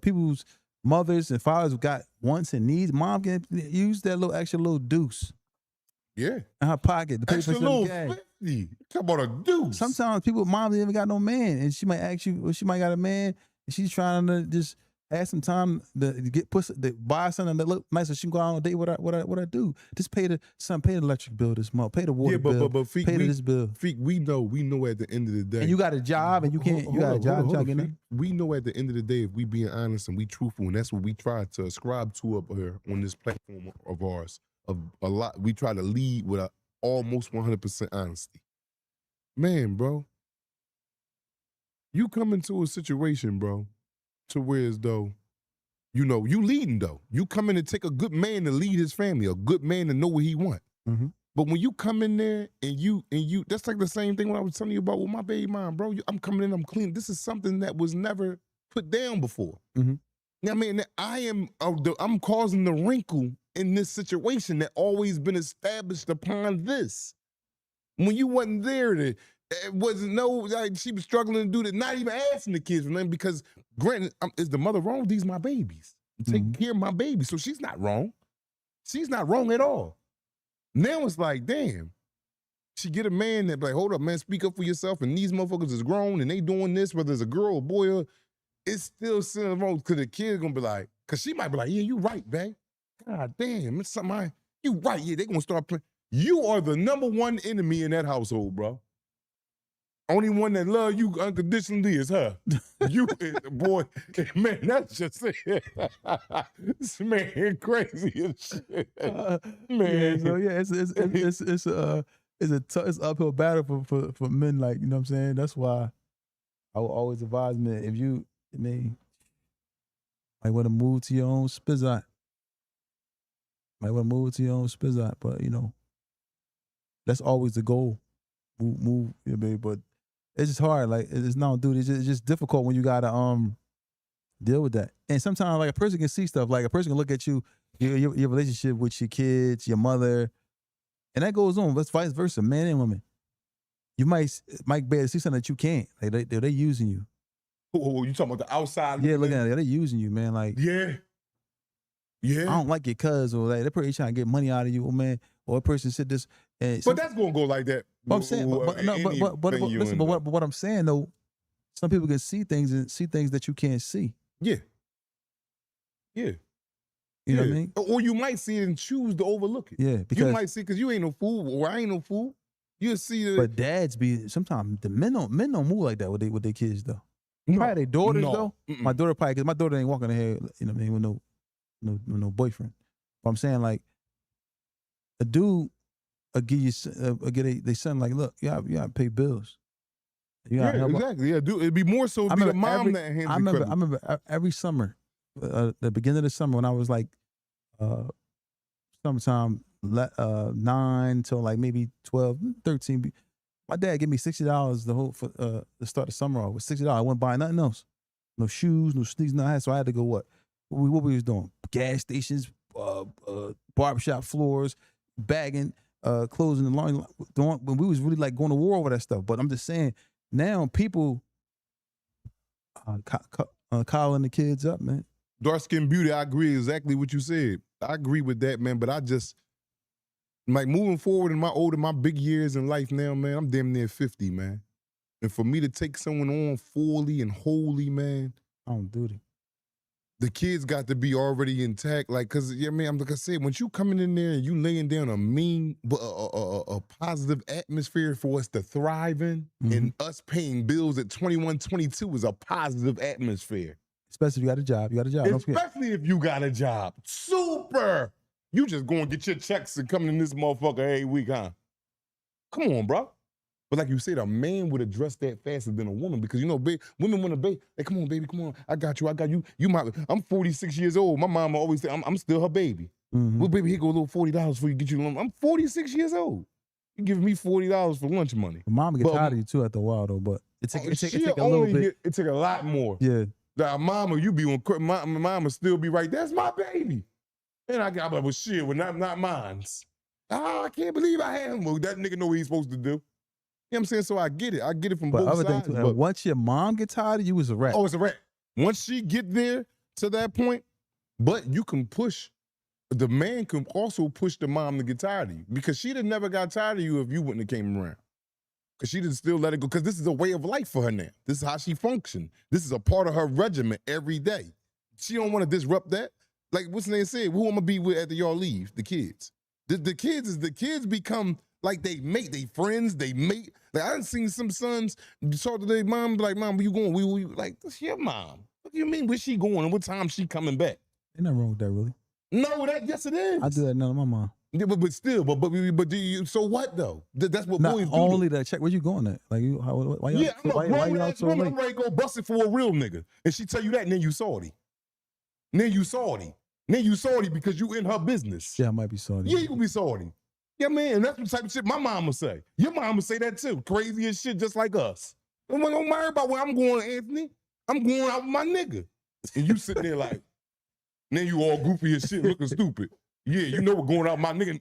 people's mothers and fathers got wants and needs. Mom can use that extra little deuce. Yeah. In her pocket to pay for some gas. Talk about a deuce. Sometimes moms even got no man, and she might ask you, she might got a man, and she's trying to just have some time to get pussy, to buy something that look nice, so she can go out on a date. What I do? Just pay the electric bill this month, pay the water bill, but Feek, pay this bill. Feek, we know at the end of the day. And you got a job, and you can't. You got a job. We know at the end of the day, if we being honest and we truthful, and that's what we try to ascribe to up here on this platform of ours. Of a lot, we try to lead with almost 100% honesty. Man, bro, you come into a situation, bro, to where as though, you know, you leading though. You come in and take a good man to lead his family, a good man to know what he want. Mm-hmm. But when you come in there and you, that's like the same thing when I was telling you about with my baby mom, bro. I'm coming in, I'm clean. This is something that was never put down before. Mm-hmm. I mean, I'm causing the wrinkle in this situation that always been established upon this. When you wasn't there, it wasn't she was struggling to do that, not even asking the kids for them because, granted, is the mother wrong? These my babies. Take care of my babies. So she's not wrong. She's not wrong at all. Now it's like, damn. She get a man that like, hold up, man, speak up for yourself, and these motherfuckers is grown and they doing this, whether it's a girl or boy, or it's still sitting wrong because the kid's gonna be like, because she might be like, yeah, you right, babe. God damn, it's something you right, yeah, they gonna start playing. You are the number one enemy in that household, bro. Only one that love you unconditionally is her. You, boy, man, that's just it. This man crazy as shit. Man. Yeah, so yeah, it's uphill battle for men, like, you know what I'm saying? That's why I would always advise men, if you, might want to move to your own spizzot. But you know, that's always the goal. Move, but it's just hard. Like, it's not, dude. It's just difficult when you gotta deal with that. And sometimes, like, a person can see stuff. Like, a person can look at you, your relationship with your kids, your mother, and that goes on. But vice versa, man and woman. You might be able to see something that you can't. Like, they using you. Oh, you talking about the outside? Yeah, looking at it, they using you, man. Like, yeah. I don't like your cuz, or like that person trying to get money out of you, man. Or a person said this, but that's gonna go like that. But I'm saying, listen, but what I'm saying though, some people can see things that you can't see. Yeah. You know what I mean? Or you might see it and choose to overlook it. Yeah, because you might see, because you ain't no fool, or I ain't no fool. You'll see. But dads sometimes the men don't move like that with their kids though. Probably their daughters though. My daughter probably, because my daughter ain't walking ahead, you know what I mean, with no boyfriend. But I'm saying, like, a dude give you they son, like, look, you gotta pay bills. You gotta help exactly. Yeah, dude, it'd be more so be the mom that handles I remember every summer, the beginning of the summer, when I was like sometime 9 till like maybe 12, 13. My dad gave me $60 for the start of summer off with $60. I wouldn't buy nothing else. No shoes, no sneakers, nothing. So I had to go what we was doing? Gas stations, barbershop floors, bagging, closing the line. When we was really like going to war over that stuff. But I'm just saying, now people calling the kids up, man. Dark Skin Beauty, I agree exactly what you said. I agree with that, man. But I just, like, moving forward in my big years in life now, man, I'm damn near 50, man. And for me to take someone on fully and wholly, man, I don't do it. the kids got to be already intact. Like, cause yeah, man, I'm like I said, when you coming in there and you laying down a mean, a positive atmosphere for us to thrive in, and us paying bills at 21, 22 is a positive atmosphere. Especially if you got a job. You got a job. Especially if you got a job. Super. You just go and get your checks and coming in this motherfucker every week, huh? Come on, bro. But like you said, a man would address that faster than a woman because, you know, women want to be, hey, come on, baby, come on. I got you. I'm 46 years old. My mama always say, I'm still her baby. Well, baby, here go a little $40 for you, get you lunch. I'm 46 years old. You giving me $40 for lunch money. Mama get tired of you too after a while though, but it take a little bit. It take a lot more. Yeah. Now, mama, you be on, mama still be right, that's my baby. And I got, well, shit, well, not mine. Oh, I can't believe I had him. Well, that nigga know what he's supposed to do. You know what I'm saying? So I get it from both sides. Thing too, and once your mom get tired of you, it's a wrap. Oh, it's a wrap. Once she get there to that point, but you can push, the man can also push the mom to get tired of you because she'd have never got tired of you if you wouldn't have came around. Because she didn't still let it go because this is a way of life for her now. This is how she functions. This is a part of her regimen every day. She don't want to disrupt that. Like what's the name said, who I'm gonna be with after y'all leave? The kids. The kids become like they friends, they mate. Like I done seen some sons talk to their mom, like, Mom, where you going? We like, that's your mom. What do you mean, where's she going and what time she coming back? Ain't nothing wrong with that, really. No, yes it is. I do that now to my mom. Yeah, but still, but do you, so what though? That's what boys do. Only to check where you going at. Like you, why y'all, I'm a grown-ass woman, I'm ready to go bust it for a real nigga. And she tell you that, and then you salty. Then you salty because you in her business. Yeah, I might be salty. Yeah, you gonna be salty. Yeah, man, that's the type of shit my mama say. Your mama say that too. Crazy as shit, just like us. Don't worry about where I'm going, Anthony. I'm going out with my nigga. And you sitting there like, then you all goofy as shit, looking stupid. Yeah, you know what going out, my nigga.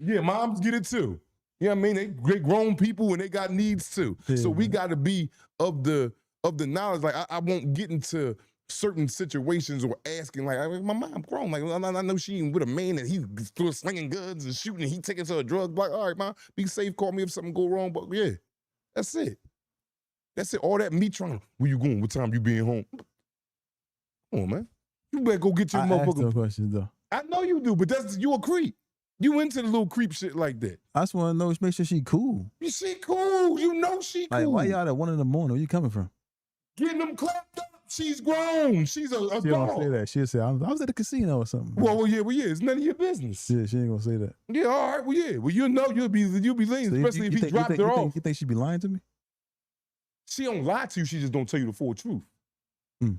Yeah, moms get it too. You know what I mean? They grown people and they got needs too. Yeah. So we got to be of the knowledge. Like I won't get into certain situations or asking like, my mom grown. Like I know she ain't with a man and he still slinging guns and shooting and he taking to a drug block. All right, mom, be safe. Call me if something go wrong. But yeah, that's it. That's it. All that me trying. Where you going? What time you being home? Come on, man. You better go get your motherfucker. Ask questions though. I know you do, but you a creep. You into the little creep shit like that. I just want to know, make sure she cool. She cool. You know she cool. Like, why y'all at 1 a.m? Where you coming from? Getting them clapped up. She's grown. She's a she dog. Don't say that. She'll say, I was at the casino or something. Well, yeah. It's none of your business. Yeah, she ain't gonna say that. Yeah, all right. Well, yeah. Well, you know you'll be lean, so especially if he dropped her off. You think she be lying to me? She don't lie to you. She just don't tell you the full truth.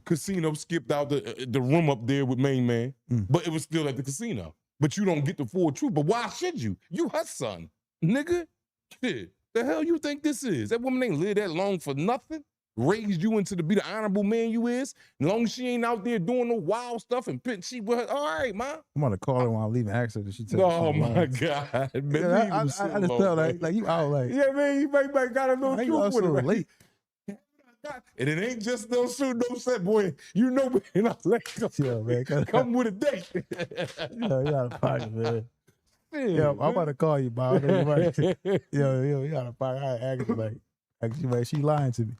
Casino skipped out the room up there with main man, but it was still at the casino. But you don't get the full truth. But why should you? You her son, nigga. Shit, the hell you think this is? That woman ain't lived that long for nothing. Raised you into be the honorable man you is. As long as she ain't out there doing no wild stuff and she with her. All right, ma. I'm gonna call her when I leave and ask her. She tell oh my God, man. Yeah, I just felt like you out like. Yeah, man. You might got a little truth with it. Late. And it ain't just no shoot, no set, boy. You know, man, I let man, come with a date. Yo, you out of pocket, man. Yeah, I'm about to call you, Bob. Yo, you out of pocket. I asked like she lying to me.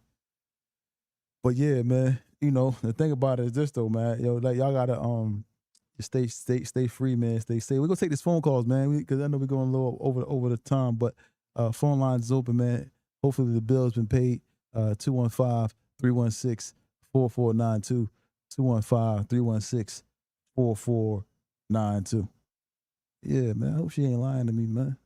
But yeah, man, you know, the thing about it is this though, man. Yo, like y'all gotta stay free, man. Stay safe. We're gonna take these phone calls, man, because I know we're going a little over the time, but phone lines is open, man. Hopefully the bill's been paid. 215-316-4492. 215-316-4492. Yeah, man. I hope she ain't lying to me, man.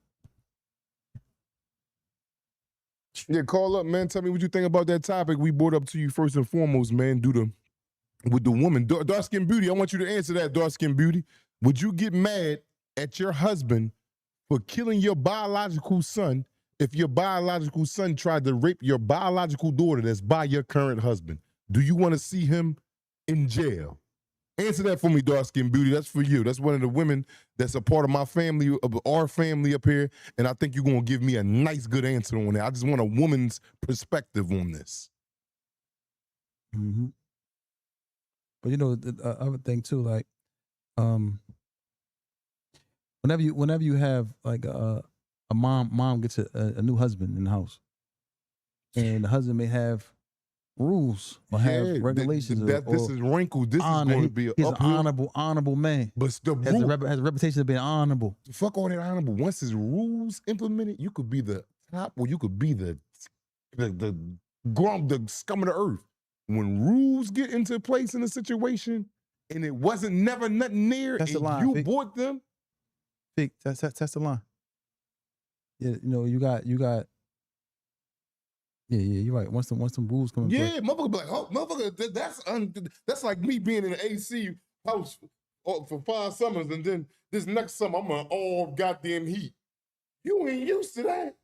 Yeah, call up, man. Tell me what you think about that topic we brought up to you first and foremost, man. With the woman. Dark Skin Beauty, I want you to answer that, Dark Skin Beauty. Would you get mad at your husband for killing your biological son if your biological son tried to rape your biological daughter that's by your current husband? Do you want to see him in jail? Answer that for me, Dark Skin Beauty. That's for you. That's one of the women that's a part of my family, of our family up here, and I think you're going to give me a nice, good answer on that. I just want a woman's perspective on this. Mm-hmm. But you know, the other thing too, like, whenever you have like a mom gets a new husband in the house, and the husband may have rules or have regulations. This is wrinkled. This is going to be he's uphill. an honorable man. But the has a reputation of being honorable. Fuck all that honorable. Once his rules implemented, you could be the top or you could be the scum of the earth. When rules get into place in a situation and it wasn't never nothing near that's and the line, you bought them. That's the line. Yeah, you know, you got yeah, you're right. Once some rules come in place. Yeah, motherfucker be like, oh, motherfucker, that's like me being in an AC house for 5 summers and then this next summer I'm on all goddamn heat. You ain't used to that.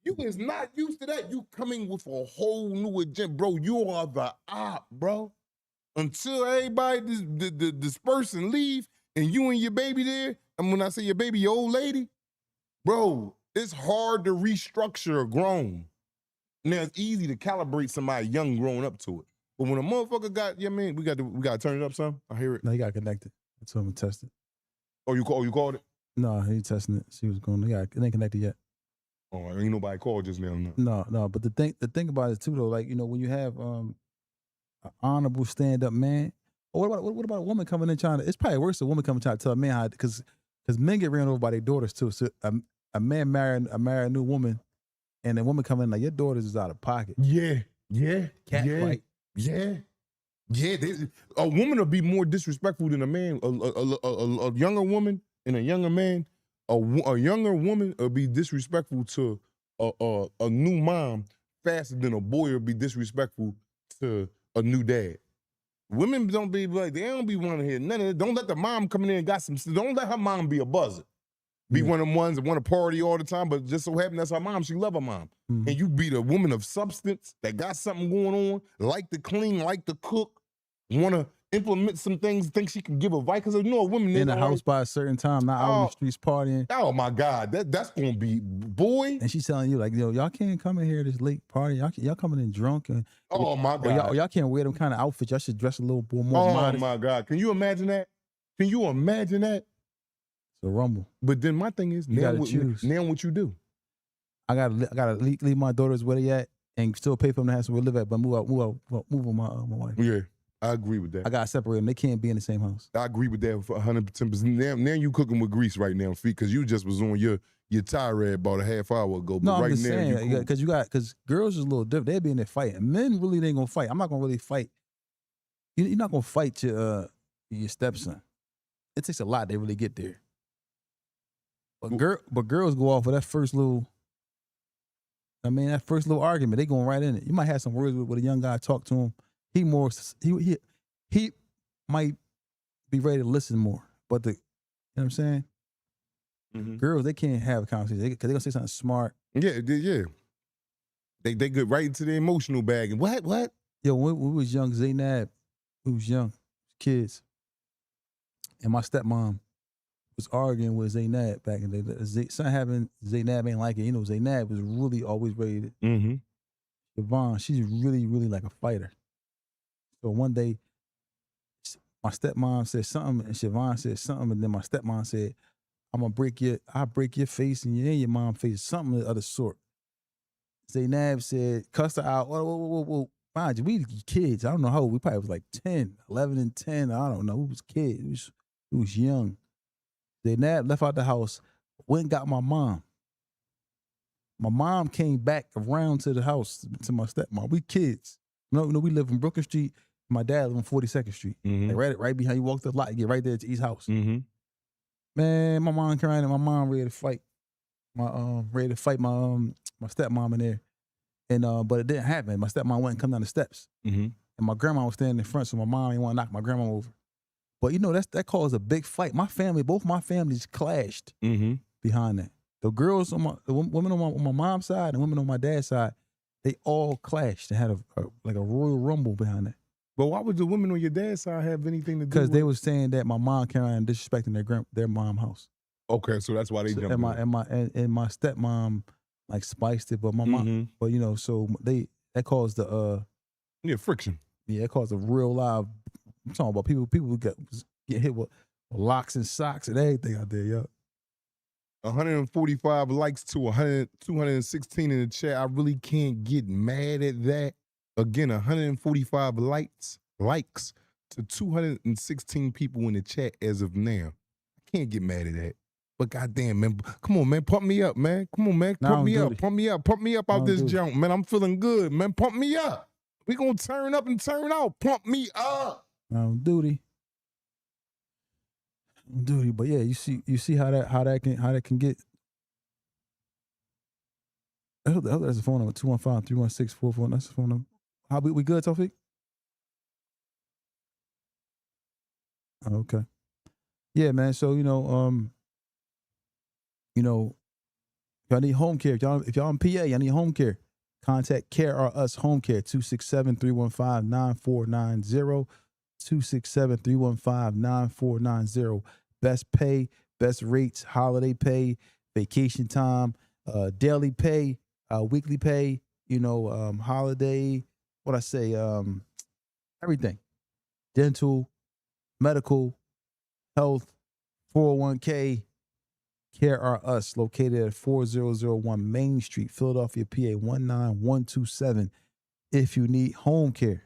You is not used to that. You coming with a whole new agenda. Bro, you are the op, bro. Until everybody disperse and leave and you and your baby there, and when I say your baby, your old lady, bro, it's hard to restructure a grown. Now it's easy to calibrate somebody young growing up to it. But when a motherfucker got, yeah, man, we got to turn it up some. I hear it. No, he got connected. That's what I'm testing. Oh, you called it? No, he testing it. See what's going on. It ain't connected yet. Oh, ain't nobody called just now. No. But the thing about it too, though, like, you know, when you have an honorable stand up man, or what about a woman coming in trying to? It's probably worse a woman coming trying to tell a man how, because men get ran over by their daughters too. So a man marrying a new woman, and the woman coming in like, your daughters is out of pocket. Yeah. Cat fight. Yeah. A woman will be more disrespectful than a man. A younger woman and a younger man. A younger woman will be disrespectful to a new mom faster than a boy will be disrespectful to a new dad. Women don't be like, they don't be wanting to hear none of it. Don't let the mom come in there and got some, don't let her mom be a buzzer. Be one of them ones that want to party all the time, but just so happen that's her mom. She love her mom. Mm-hmm. And you be the woman of substance that got something going on, like to clean, like to cook, want to implement some things, think she can give advice. Because you know a woman in the house by a certain time, not out in the streets partying. Oh my God, that's gonna be boy. And she's telling you like, yo, y'all can't come in here this late party. Y'all coming in drunk and oh my God, or y'all can't wear them kind of outfits. Y'all should dress a little more modest. Oh my God, can you imagine that? Can you imagine that? It's a rumble. But then my thing is, now what you do? I gotta leave my daughters where they at and still pay for them to have somewhere to live at, but move on my wife. Yeah. I agree with that. I gotta separate them. They can't be in the same house. I agree with that for 110%. Now you cooking with grease right now, feet, because you just was on your tirade about a half hour ago. But no, I'm right just now, saying, because girls is a little different. They be in there fighting. Men really ain't gonna fight. I'm not gonna really fight. You're not gonna fight your stepson. It takes a lot to really get there. But girls go off of that first little. That first little argument, they going right in it. You might have some words with a young guy, talk to him. He might be ready to listen more, but you know what I'm saying? Mm-hmm. Girls, they can't have a conversation because they're gonna say something smart. Yeah. They get right into the emotional bag and what? Yo, when we was young, Zaynab, we was young, kids, and my stepmom was arguing with Zaynab back in the day. Something happened, Zaynab ain't like it. You know, Zaynab was really always ready to. Mm-hmm. Siobhan, she's really, really like a fighter. So one day, my stepmom said something, and Siobhan said something, and then my stepmom said, I'll break your face and your mom's face, something of the other sort. Zaynab said, cussed her out. Whoa. Mind you, we kids. I don't know how old. We probably was like 10, 11 and 10. I don't know. We was kids. We was young. Zaynab left out the house, went and got my mom. My mom came back around to the house, to my stepmom. We kids. No, we live in Brooklyn Street. My dad lived on 42nd Street. Mm-hmm. Like right behind you walk the lot, you get right there to East House. Mm-hmm. Man, my mom crying and my mom ready to fight. My stepmom in there. And but it didn't happen. My stepmom went and come down the steps. Mm-hmm. And my grandma was standing in front, so my mom didn't want to knock my grandma over. But you know, that caused a big fight. Both my families clashed behind that. The girls the women on my mom's side and women on my dad's side, they all clashed. They had a royal rumble behind that. But why would the women on your dad's side have anything to do with it? Because they was saying that my mom came around disrespecting their mom's house. Okay, so that's why they jumped in. And my stepmom like spiced it, but my mom, but you know, so that caused the friction. Yeah, it caused a real live. I'm talking about people get hit with locks and socks and everything out there, yo. 145 likes to 216 in the chat. I really can't get mad at that. Again, 145 likes to 216 people in the chat as of now. I can't get mad at that. But goddamn, man, come on, man, pump me up, man. Come on, man, pump me up, pump me up out this junk, man. I'm feeling good, man. Pump me up. We gonna turn up and turn out. Pump me up. On duty. But yeah, you see how that can get. That's the phone number 215-316-44. That's the phone number. How we good, Tawfiq? Okay. Yeah, man. So if y'all need home care, if y'all in PA, y'all need home care. Contact Care or Us Home Care 267-315-9490. 267-315-9490. Best pay, best rates, holiday pay, vacation time, daily pay, weekly pay, holiday, everything. Dental, medical, health, 401k. Care or Us, located at 4001 Main Street, Philadelphia, PA 19127. If you need home care,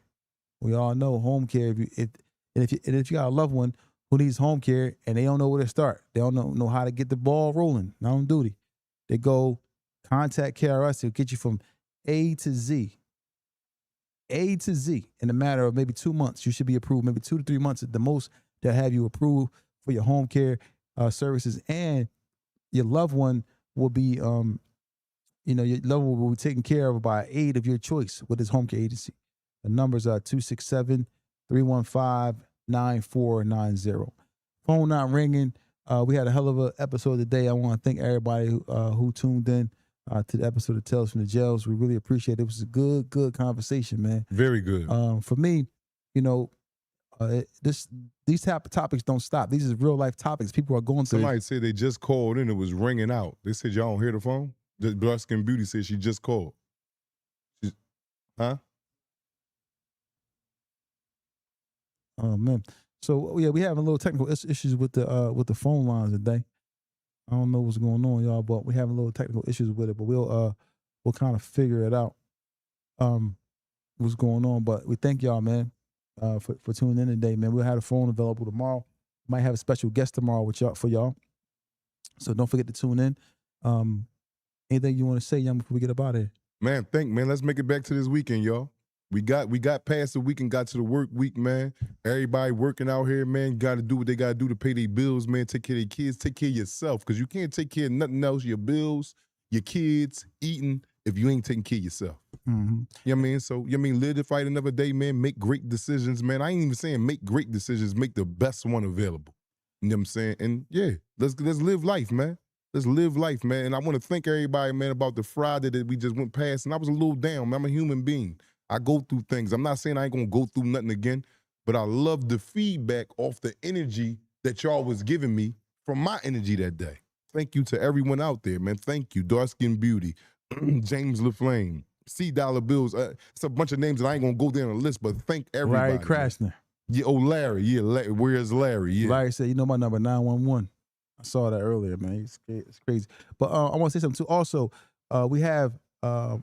we all know home care. If you got a loved one who needs home care and they don't know where to start, they don't know how to get the ball rolling, not on duty, they go contact Care or Us. It'll get you from A to Z in a matter of maybe 2 months. You should be approved, maybe 2 to 3 months at the most, to have you approved for your home care services, and your loved one will be, your loved one will be taken care of by an aide of your choice with his home care agency. The numbers are 267-315-9490. Phone not ringing. We had a hell of an episode today. I want to thank everybody who tuned in to the episode of Tales from the Jails. We really appreciate it. It was a good conversation, man. Very good. For me, these type of topics don't stop. These is real life topics. People are going through. Somebody said they just called in. It was ringing out. They said y'all don't hear the phone. The Dark Skin Beauty said she just called. Huh? Oh man. So yeah, we having a little technical issues with the phone lines today. I don't know what's going on, y'all, but we having a little technical issues with it. But we'll kind of figure it out. What's going on? But we thank y'all, man. For tuning in today, man. We'll have a phone available tomorrow. Might have a special guest tomorrow for y'all. So don't forget to tune in. Anything you want to say, young, before we get up out of here? Man, let's make it back to this weekend, y'all. We got past the weekend, got to the work week, man. Everybody working out here, man. Got to do what they got to do to pay their bills, man. Take care of their kids. Take care of yourself, because you can't take care of nothing else, your bills, your kids, eating, if you ain't taking care of yourself. Mm-hmm. You know what I mean? So, live to fight another day, man. Make great decisions, man. I ain't even saying make great decisions. Make the best one available. You know what I'm saying? And yeah, let's live life, man. Let's live life, man. And I want to thank everybody, man, about the Friday that we just went past. And I was a little down, man. I'm a human being. I go through things. I'm not saying I ain't going to go through nothing again, but I love the feedback off the energy that y'all was giving me from my energy that day. Thank you to everyone out there, man. Thank you. Dark Skin Beauty, James LaFlame, C Dollar Bills. It's a bunch of names that I ain't going to go down the list, but thank everybody. Larry Krasner. Yeah, Larry. Yeah, where's Larry? Yeah. Larry said, my number, 911. I saw that earlier, man. It's crazy. But I want to say something too. Also, we have our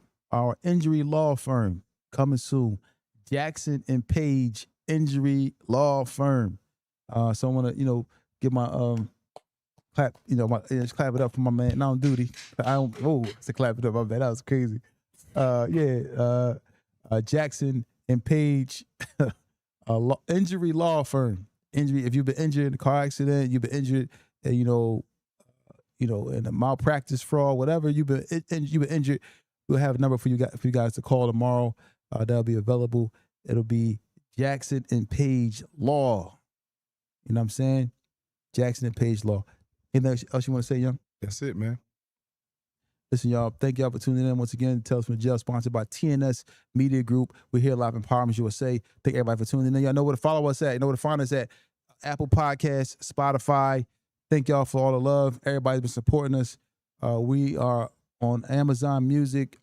injury law firm coming soon. Jackson and Page Injury Law Firm. So I want to, give my clap, just clap it up for my man. Not on duty. To clap it up. My man, that was crazy. Jackson and Page Injury Law Firm. If you've been injured in a car accident, you've been injured, in a malpractice, fraud, whatever you've been injured, we'll have a number for you guys to call tomorrow. That'll be available. It'll be Jackson and Page Law. You know what I'm saying? Jackson and Page Law. Anything else you want to say, Young? That's it, man. Listen, y'all, thank y'all for tuning in once again. Tales from the Jail, sponsored by TNS Media Group. We're here live in Empowerment USA. Thank everybody for tuning in. Y'all know where to follow us at. You know where to find us at. Apple Podcasts, Spotify. Thank y'all for all the love. Everybody's been supporting us. We are on Amazon Music,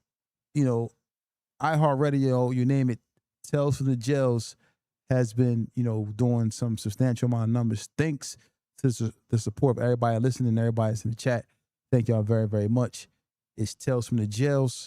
iHeartRadio, you name it. Tales from the Jails has been, doing some substantial amount of numbers. Thanks to the support of everybody listening, everybody's in the chat. Thank y'all very, very much. It's Tales from the Jails.